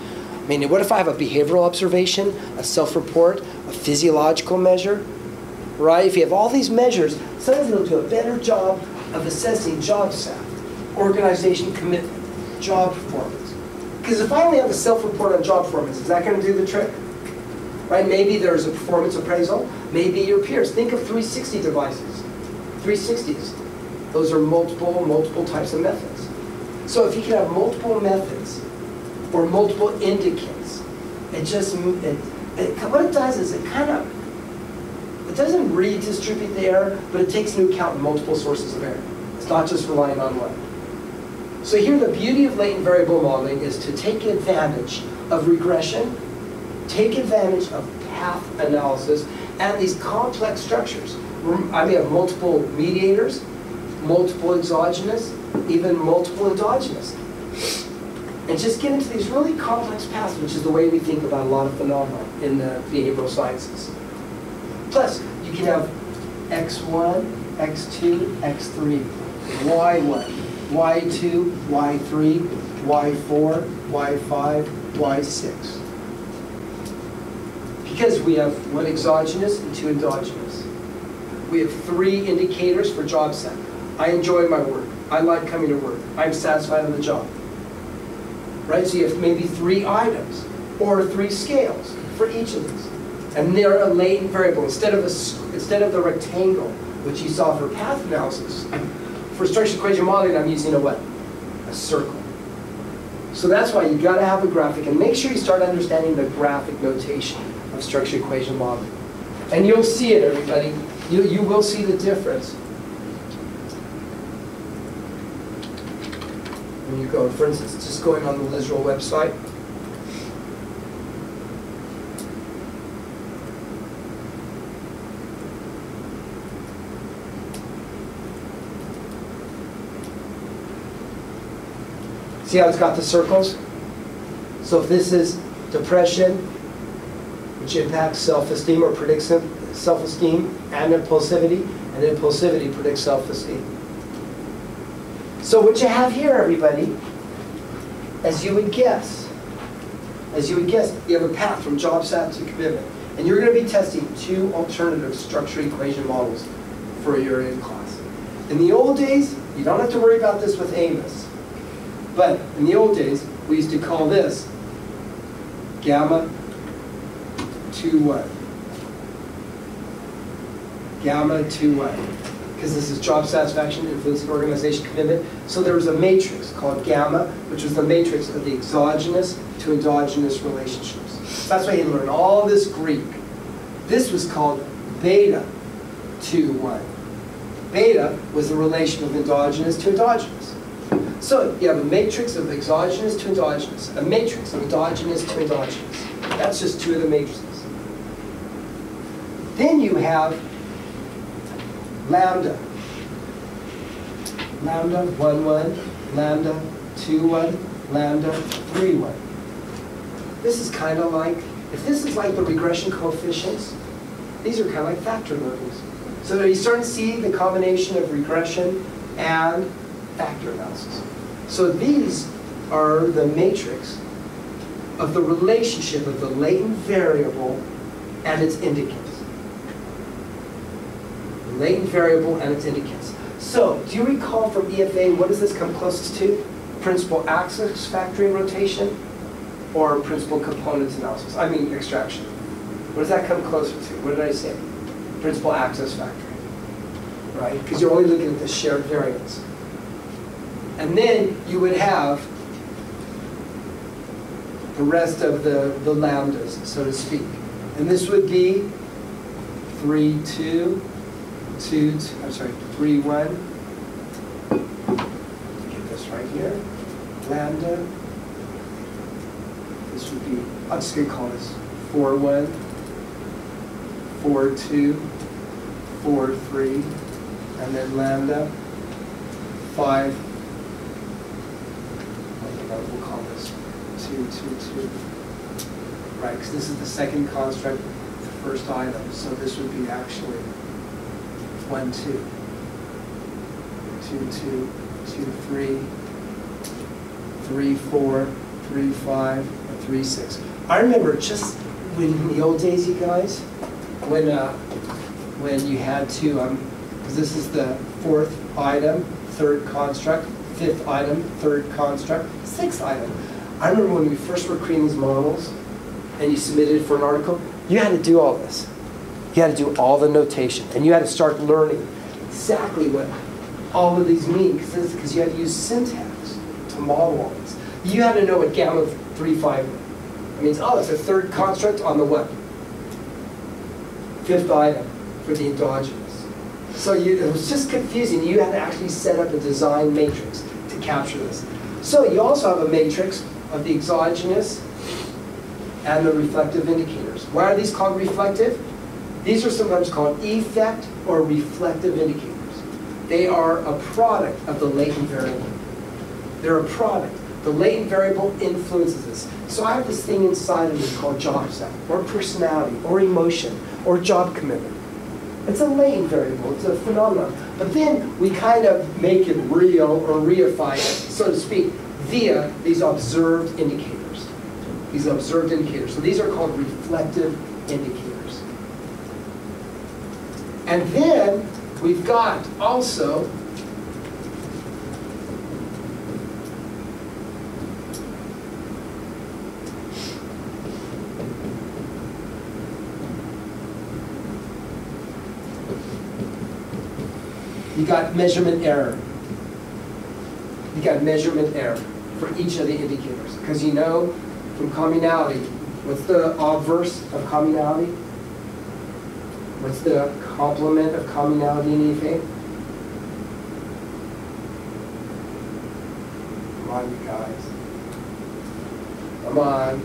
I mean, what if I have a behavioral observation, a self-report, a physiological measure? Right? If you have all these measures, sometimes it'll do a better job of assessing job staff, organization commitment, job performance. Because if I only have a self-report on job performance, is that going to do the trick? Right? Maybe there's a performance appraisal. Maybe your peers. Think of 360 devices. 360s. Those are multiple types of methods. So if you can have multiple methods or multiple indicates, what it does is it doesn't redistribute the error, but it takes into account multiple sources of error. It's not just relying on one. So here the beauty of latent variable modeling is to take advantage of regression, take advantage of path analysis, and these complex structures. I may have multiple mediators, multiple exogenous, even multiple endogenous. And just get into these really complex paths, which is the way we think about a lot of phenomena in the behavioral sciences. Plus, you can have x1, x2, x3, y1, y2, y3, y4, y5, y6. Because we have 1 exogenous and 2 endogenous. We have 3 indicators for job set. I enjoy my work. I like coming to work. I'm satisfied on the job. Right? So you have maybe 3 items or 3 scales for each of these. And they're a latent variable. Instead of the rectangle, which you saw for path analysis, for structural equation modeling, I'm using a what? A circle. So that's why you got to have a graphic, and make sure you start understanding the graphic notation of structural equation modeling. And you'll see it, everybody. You will see the difference. When you go, for instance, just going on the Lizral website. See how it's got the circles? So if this is depression, which impacts self-esteem or predicts self-esteem, and impulsivity predicts self-esteem. So what you have here, everybody, as you would guess, you have a path from job sat to commitment. And you're going to be testing 2 alternative structural equation models for your in class. In the old days, you don't have to worry about this with Amos. But in the old days, we used to call this gamma 2 what? Gamma 2 what? Because this is job satisfaction, influence, and organization commitment. So there was a matrix called gamma, which was the matrix of the exogenous to endogenous relationships. So that's why you learn all this Greek. This was called beta 2 what? Beta was the relation of endogenous to endogenous. So you have a matrix of exogenous to endogenous, a matrix of endogenous to endogenous. That's just 2 of the matrices. Then you have lambda. Lambda 1, 1, lambda 2, 1, lambda 3, 1. This is kind of like, if this is like the regression coefficients, These are kind of like factor loadings. So you start to see the combination of regression and factor analysis. So these are the matrix of the relationship of the latent variable and its indicators. The latent variable and its indicators. So, do you recall from EFA, what does this come closest to? Principal axis factoring rotation or principal components analysis? I mean extraction. What does that come closer to? What did I say? Principal axis factoring, right? Because you're only looking at the shared variance. And then you would have the rest of the lambdas, so to speak. And this would be 3, 2, 2, 3, 1. Get this right here. Lambda. This would be, I'm just going to call this 4, 1, 4, 2, 4, 3, and then lambda, 5. We'll call this 2, 2, 2. Right, because this is the second construct, the first item. So this would be actually 1, 2, 2, 2, 2, 3, 3, 4, 3, 5, and 3, 6. I remember just when in the old days, you guys, when you had to, because this is the fourth item, third construct, fifth item, third construct, sixth item. I remember when we first were creating these models and you submitted it for an article, you had to do all this. You had to do all the notation, and you had to start learning exactly what all of these mean, because you had to use syntax to model all this. You had to know what gamma 3, 5 means. Oh, it's a third construct on the what? Fifth item for the endogenous. So it was just confusing. You had to actually set up a design matrix to capture this. So you also have a matrix of the exogenous and the reflective indicators. Why are these called reflective? These are sometimes called effect or reflective indicators. They are a product of the latent variable. They're a product. The latent variable influences this. So I have this thing inside of me called job set, or personality, or emotion, or job commitment. It's a latent variable. It's a phenomenon. But then we kind of make it real or reify it, so to speak, via these observed indicators. These observed indicators. So these are called reflective indicators. And then we've got also you got measurement error. You got measurement error for each of the indicators. Because you know from communality, what's the obverse of communality? What's the complement of communality in EFA? Come on, you guys. Come on.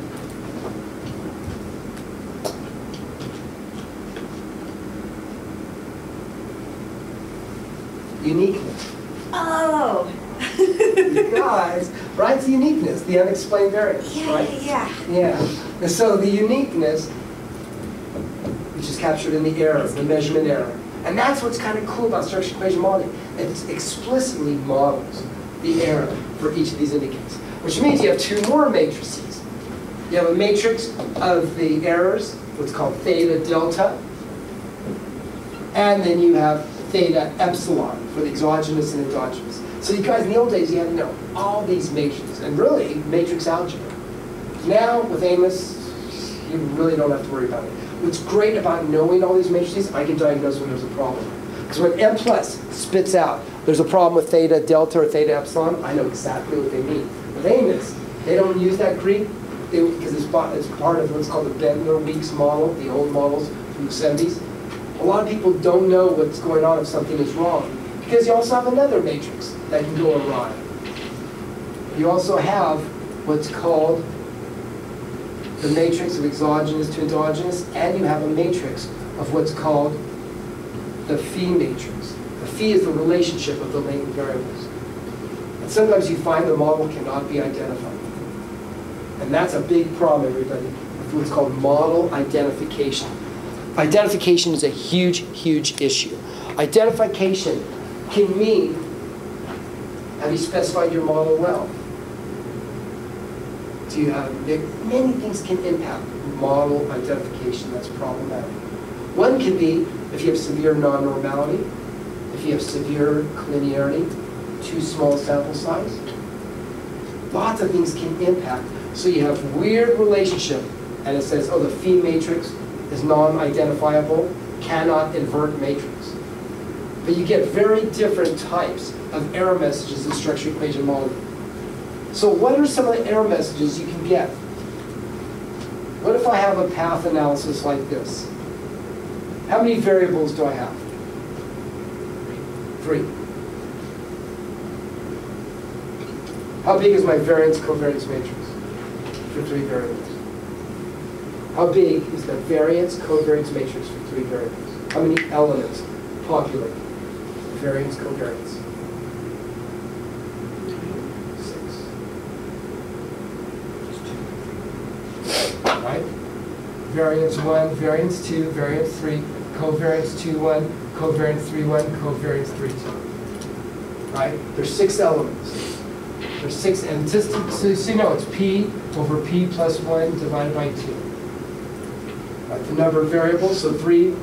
Uniqueness. Oh. You guys, right? It's uniqueness, the unexplained variance, Yeah, right? yeah. And so the uniqueness, which is captured in the error, the measurement error. And that's what's kind of cool about structured equation modeling. It explicitly models the error for each of these indicators. Which means you have two more matrices. You have a matrix of the errors, what's called theta delta. And then you have theta epsilon for the exogenous and endogenous. So you guys, in the old days, you had to know all these matrices, and really, matrix algebra. Now, with Amos, you really don't have to worry about it. What's great about knowing all these matrices, I can diagnose when there's a problem. Because when M plus spits out, there's a problem with theta delta or theta epsilon, I know exactly what they mean. With Amos, they don't use that Greek, because it's part of what's called the Bendler-Weeks model, the old models from the 70s. A lot of people don't know what's going on if something is wrong, because you also have another matrix that can go awry. You also have what's called the matrix of exogenous to endogenous, and you have a matrix of what's called the phi matrix. The phi is the relationship of the latent variables. And sometimes you find the model cannot be identified. And that's a big problem, everybody, with what's called model identification. Identification is a huge, huge issue. Identification can mean, have you specified your model well? Do you have, many things can impact model identification that's problematic. One can be if you have severe non-normality, if you have severe collinearity, too small sample size. Lots of things can impact. So you have weird relationship, and it says, oh, the phi matrix is non-identifiable, cannot invert matrix. But you get very different types of error messages in structure equation modeling. So what are some of the error messages you can get? What if I have a path analysis like this? How many variables do I have? 3. How big is my variance covariance matrix for 3 variables? How big is the variance covariance matrix for 3 variables? How many elements populate variance covariance? 6. Right? Variance 1, variance 2, variance 3, covariance 2, 1, covariance 3, 1, covariance 3, 2. Right? There's 6 elements. There's 6, and just so you know, it's P over P plus 1 divided by 2. Right, the number of variables, so 3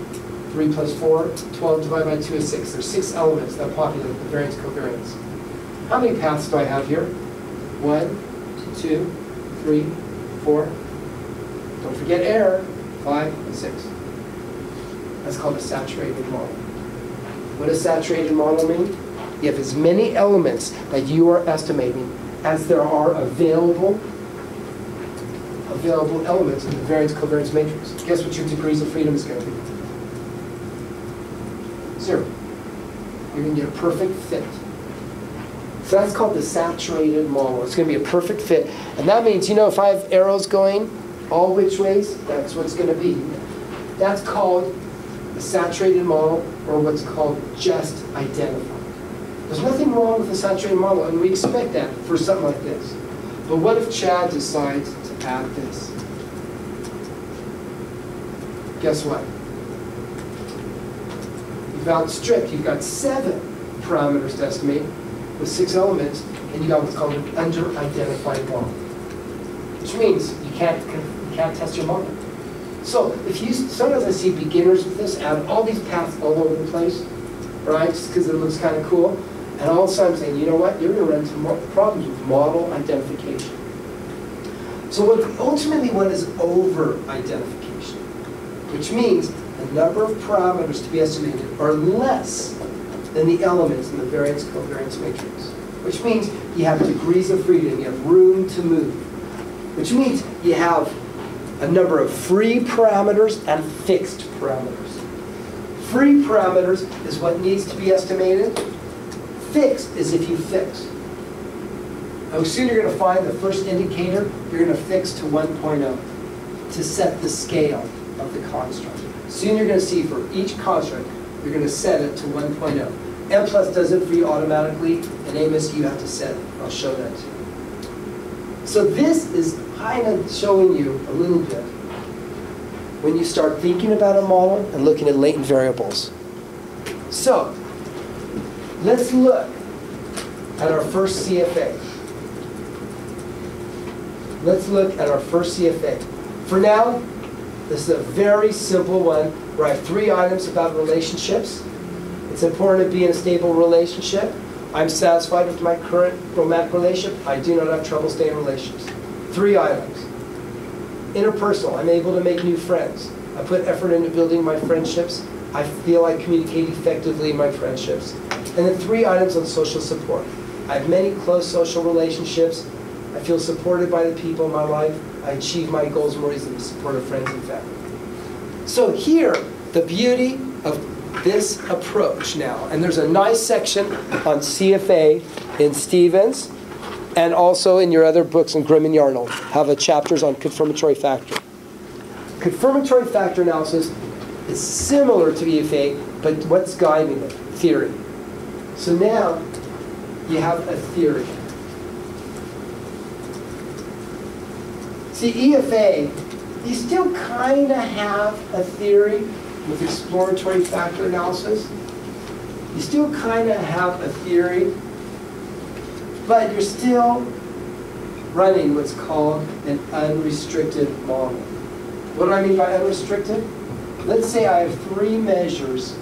plus 4, 12 divided by 2 is 6. There's 6 elements that populate the variance covariance. How many paths do I have here? 1, 2, 3, 4. Don't forget error, 5 and 6. That's called a saturated model. What does saturated model mean? You have as many elements that you are estimating as there are available elements in the variance covariance matrix. Guess what your degrees of freedom is going to be? 0. You're going to get a perfect fit. So that's called the saturated model. It's going to be a perfect fit. And that means, you know, if I have arrows going all which ways, that's what's going to be. That's called a saturated model, or what's called just identified. There's nothing wrong with a saturated model, and we expect that for something like this. But what if Chad decides to add this? Guess what? You've outstripped. You've got 7 parameters to estimate with 6 elements, and you got what's called an under-identified model, which means you can't test your model. So if you, sometimes I see beginners with this add all these paths all over the place, right? Just because it looks kind of cool. And all of a sudden I'm saying, you know what? You're going to run into more problems with model identification. So what we ultimately want is over-identification, which means the number of parameters to be estimated are less than the elements in the variance covariance matrix, which means you have degrees of freedom, you have room to move, which means you have a number of free parameters and fixed parameters. Free parameters is what needs to be estimated. Fixed is if you fix. Now, soon you're going to find the first indicator, you're going to fix to 1.0 to set the scale of the construct. Soon you're going to see for each construct, you're going to set it to 1.0. M plus does it for you automatically, and Amos, you have to set it. I'll show that to you. So this is kind of showing you a little bit when you start thinking about a model and looking at latent variables. So let's look at our first CFA. Let's look at our first CFA. For now, this is a very simple one where I have 3 items about relationships. It's important to be in a stable relationship. I'm satisfied with my current romantic relationship. I do not have trouble staying in relationships. 3 items. Interpersonal, I'm able to make new friends. I put effort into building my friendships. I feel I communicate effectively in my friendships. And then 3 items on social support. I have many close social relationships. I feel supported by the people in my life. I achieve my goals more easily with support of friends and family. So here, the beauty of this approach now, and there's a nice section on CFA in Stevens, and also in your other books in Grimm and Yarnold, have a chapters on confirmatory factor. Confirmatory factor analysis is similar to EFA, but what's guiding it? Theory. So now you have a theory. See, EFA, you still kind of have a theory, with exploratory factor analysis, you still kind of have a theory, but you're still running what's called an unrestricted model. What do I mean by unrestricted? Let's say I have three measures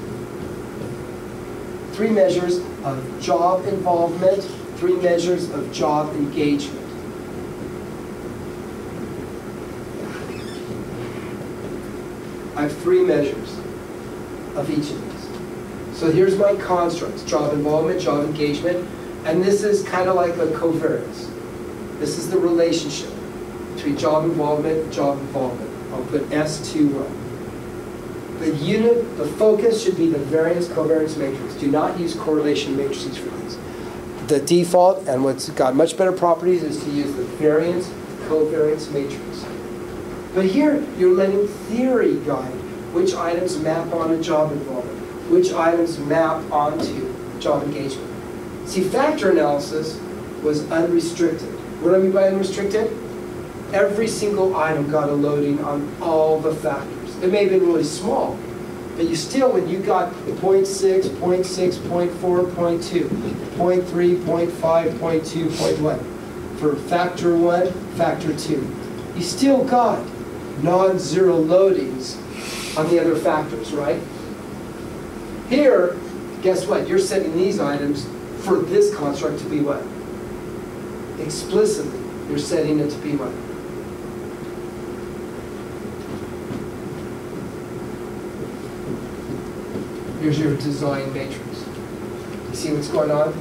of job involvement, three measures of job engagement. I have three measures of each of these. So here's my constructs: job involvement, job engagement, and this is kind of like a covariance. This is the relationship between job involvement and job involvement. I'll put S21. The focus should be the variance covariance matrix. Do not use correlation matrices for these. The default, and what's got much better properties, is to use the variance covariance matrix. But here, you're letting theory guide which items map onto job involvement, which items map onto job engagement. See, factor analysis was unrestricted. What do I mean by unrestricted? Every single item got a loading on all the factors. It may have been really small, but you still, when you got 0.6, 0.6, 0.4, 0.2, 0.3, 0.5, 0.2, 0.1, for factor 1, factor 2, you still got non-zero loadings on the other factors, right? Here, guess what? You're setting these items for this construct to be what? Explicitly, you're setting it to be what? Here's your design matrix. You see what's going on?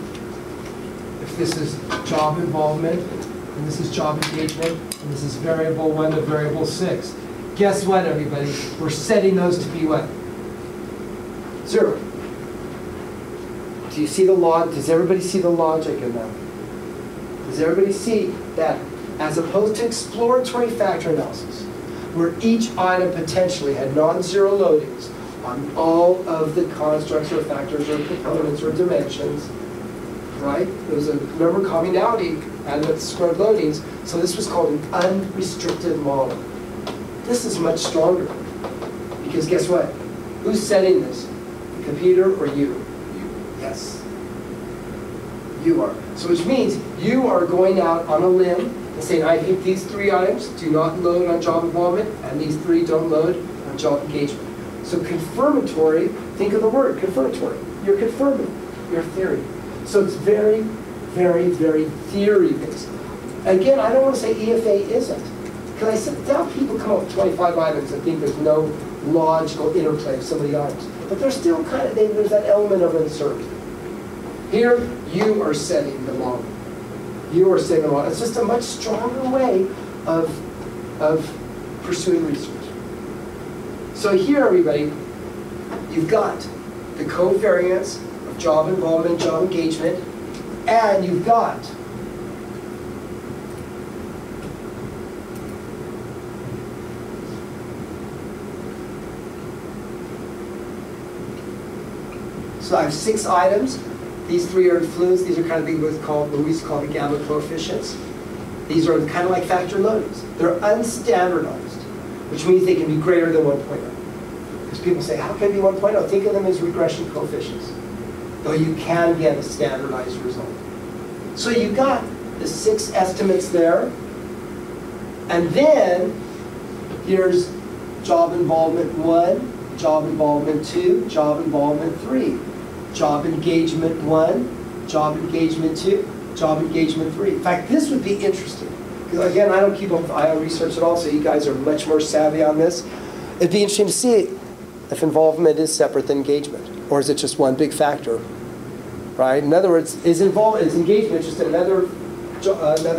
If this is job involvement, and this is job engagement, and this is variable 1 to variable 6. Guess what, everybody? We're setting those to be what? 0. Do you see the log? Does everybody see the logic in that? Does everybody see that as opposed to exploratory factor analysis, where each item potentially had non-zero loadings on all of the constructs or factors or components or dimensions, right? There was a, remember, communality and the squared loadings, so this was called an unrestricted model. This is much stronger, because guess what? Who's setting this? The computer or you? Yes. You are. So which means you are going out on a limb and saying, I think these three items do not load on job involvement, and these three don't load on job engagement. So confirmatory, think of the word, confirmatory. You're confirming your theory. So it's very, very, very theory-based. Again, I don't want to say EFA isn't, because I said, now people come up with 25 items and think there's no logical interplay of some of the items. But there's still kind of, there's that element of uncertainty. Here, you are setting the model. You are setting the model. It's just a much stronger way of pursuing research. So here, everybody, you've got the covariance of job involvement, job engagement, and you've got so I have 6 items. These 3 are influenced. These are kind of what we used to call the gamma coefficients. These are kind of like factor loadings. They're unstandardized, which means they can be greater than 1.0. Because people say, how can it be 1.0? Think of them as regression coefficients, though you can get a standardized result. So you've got the 6 estimates there, and then here's job involvement 1, job involvement 2, job involvement 3, job engagement 1, job engagement 2, job engagement 3. In fact, this would be interesting. Because again, I don't keep up with IO research at all, so you guys are much more savvy on this. It'd be interesting to see if involvement is separate than engagement, or is it just one big factor, right? In other words, is engagement just another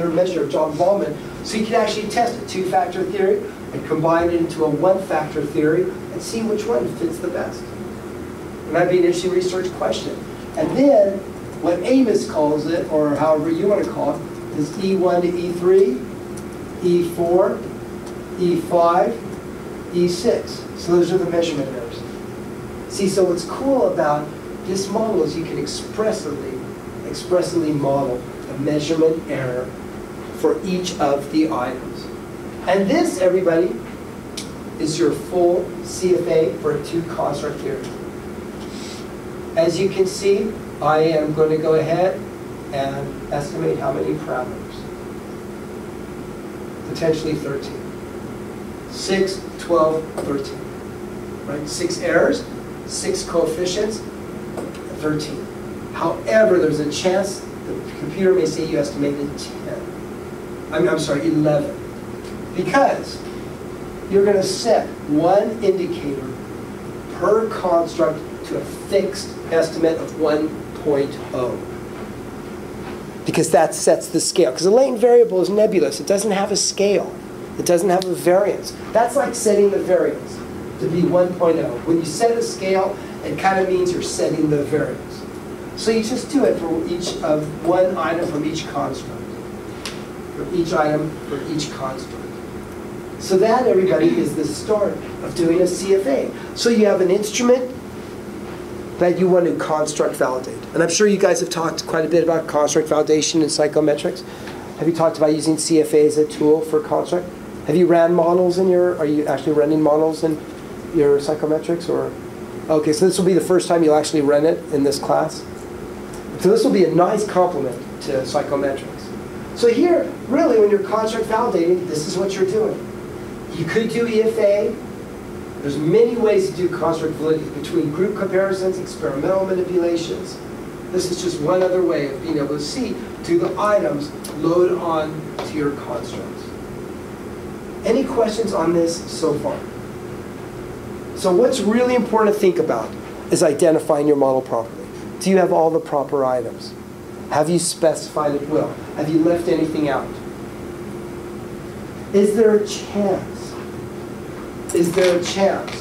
measure of job involvement? So you can actually test a 2-factor theory and combine it into a 1-factor theory and see which one fits the best. And that'd be an interesting research question. And then, what Amos calls it, or however you want to call it, is E1 to E3, E4, E5, E6. So those are the measurement errors. See, so what's cool about this model is you can expressly model the measurement error for each of the items. And this, everybody, is your full CFA for a two-construct theory. As you can see, I am going to go ahead and estimate how many parameters. Potentially 13. 6, 12, 13. Right? 6 errors, 6 coefficients, 13. However, there's a chance the computer may say you estimated 10. I'm sorry, 11. Because you're going to set one indicator per construct to a fixed estimate of 1.0. Because that sets the scale. Because the latent variable is nebulous. It doesn't have a scale. It doesn't have a variance. That's like setting the variance to be 1.0. When you set a scale, it kind of means you're setting the variance. So you just do it for each of one item from each construct. For each item for each construct. So that, everybody, is the start of doing a CFA. So you have an instrument that you want to construct validate. And I'm sure you guys have talked quite a bit about construct validation and psychometrics. Have you talked about using CFA as a tool for construct? Have you ran models in your, are you actually running models in your psychometrics? Or, okay, so this will be the first time you'll actually run it in this class. So this will be a nice complement to psychometrics. So here, really, when you're construct validating, this is what you're doing. You could do EFA. There's many ways to do construct validity between group comparisons, experimental manipulations. This is just one other way of being able to see, do the items load on to your constructs. Any questions on this so far? So what's really important to think about is identifying your model properly. Do you have all the proper items? Have you specified it well? Have you left anything out? Is there a chance? Is there a chance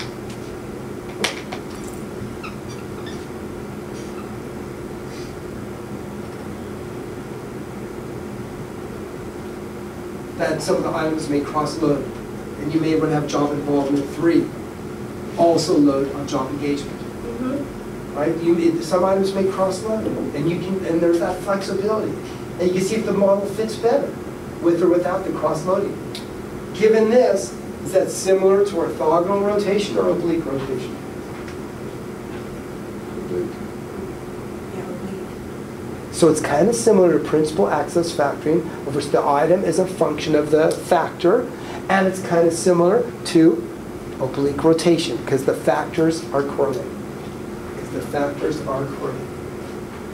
that some of the items may cross-load, and you may even have job involvement 3 also load on job engagement? Right? Some items may cross-load, and there's that flexibility. And you can see if the model fits better with or without the cross-loading. Given this, is that similar to orthogonal rotation or oblique rotation? So it's kind of similar to principal access factoring, of which the item is a function of the factor, and it's kind of similar to oblique rotation because the factors are correlated.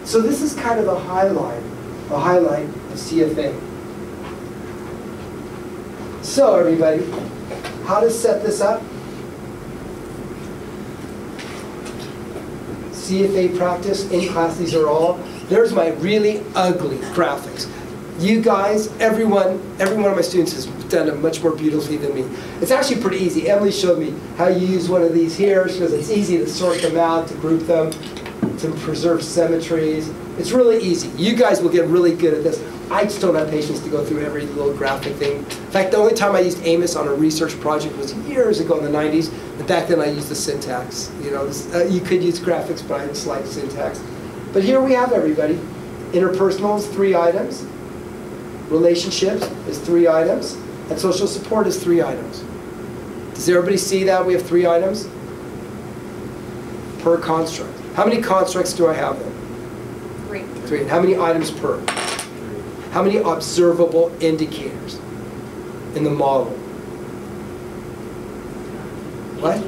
So this is kind of a highlight of CFA. So everybody, how to set this up? CFA practice, in class, these are all. There's my really ugly graphics. You guys, every one of my students has done it much more beautifully than me. It's actually pretty easy. Emily showed me how you use one of these here because it's easy to sort them out, to group them, to preserve symmetries. It's really easy. You guys will get really good at this. I just don't have patience to go through every little graphic thing. In fact, the only time I used Amos on a research project was years ago in the 90s. And back then I used the syntax. You know, you could use graphics, but I just like syntax. But here we have everybody. Interpersonal is 3 items. Relationships is 3 items. And social support is 3 items. Does everybody see that? We have 3 items per construct. How many constructs do I have then? 3. And how many items per? How many observable indicators in the model? What?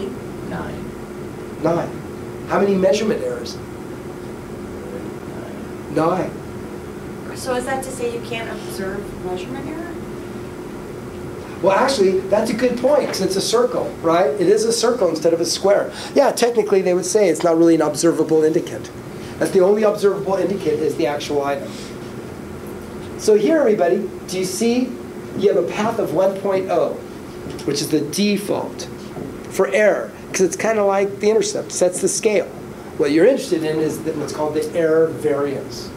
9. How many measurement errors? 9. So is that to say you can't observe measurement error? Well, actually, that's a good point, because it's a circle, right? It is a circle instead of a square. Yeah, technically, they would say it's not really an observable indicate. That's the only observable indicate is the actual item. So here, everybody, do you see you have a path of 1.0, which is the default for error, because it's kind of like the intercept, sets the scale. What you're interested in is what's called the error variance.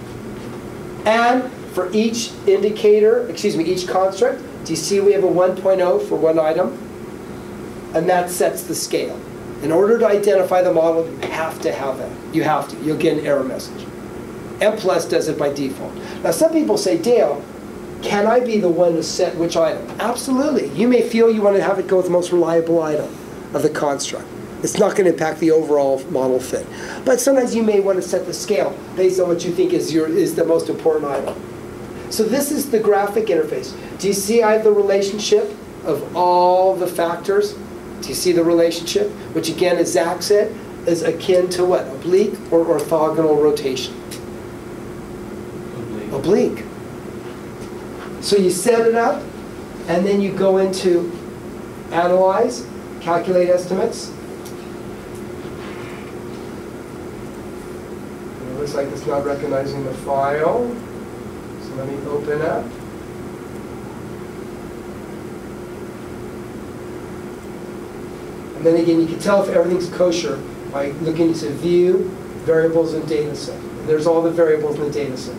And for each indicator, each construct, do you see we have a 1.0 for one item? And that sets the scale. In order to identify the model, you have to have that. You have to. You'll get an error message. M+ does it by default. Now, some people say, Dale, Can I be the one to set which item? Absolutely. You may feel you want to have it go with the most reliable item of the construct. It's not going to impact the overall model fit. But sometimes you may want to set the scale based on what you think is the most important item. So this is the graphic interface. Do you see I have the relationship of all the factors? Do you see the relationship? Which again, as Zach said, is akin to what? Oblique or orthogonal rotation? Oblique. So you set it up, and then you go into Analyze, Calculate Estimates. And it looks like it's not recognizing the file. So let me open up. And then again, you can tell if everything's kosher by looking into View, Variables, and Data Set. And there's all the variables in the data set.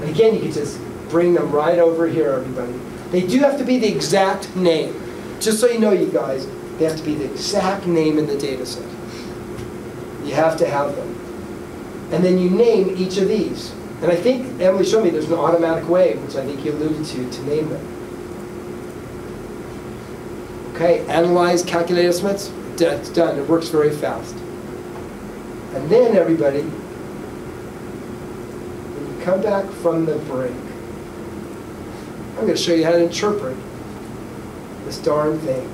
And again, you can just bring them right over here, everybody. They do have to be the exact name. Just so you know, you guys, they have to be the exact name in the data set. You have to have them. And then you name each of these. And I think Emily showed me there's an automatic way, which I think you alluded to name them. Okay, Analyze, Calculate Estimates. It's done. It works very fast. And then, everybody, when you come back from the break, I'm going to show you how to interpret this darn thing.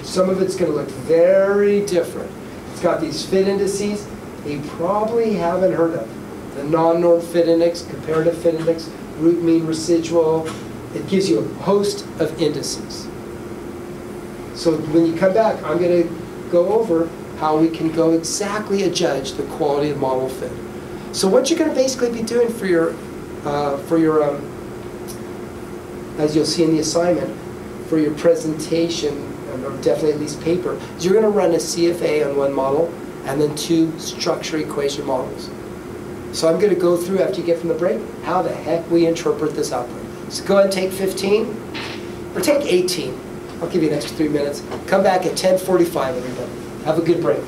Some of it's going to look very different. It's got these fit indices that you probably haven't heard of. The non-norm fit index, comparative fit index, root mean residual. It gives you a host of indices. So when you come back, I'm going to go over how we can go exactly judge the quality of model fit. So what you're going to basically be doing for your as you'll see in the assignment, for your presentation, or definitely at least paper, is you're going to run a CFA on one model and then 2 structure equation models. So I'm going to go through, after you get from the break, how the heck we interpret this output. So go ahead and take 15, or take 18. I'll give you an extra 3 minutes. Come back at 10:45, everybody. Have a good break.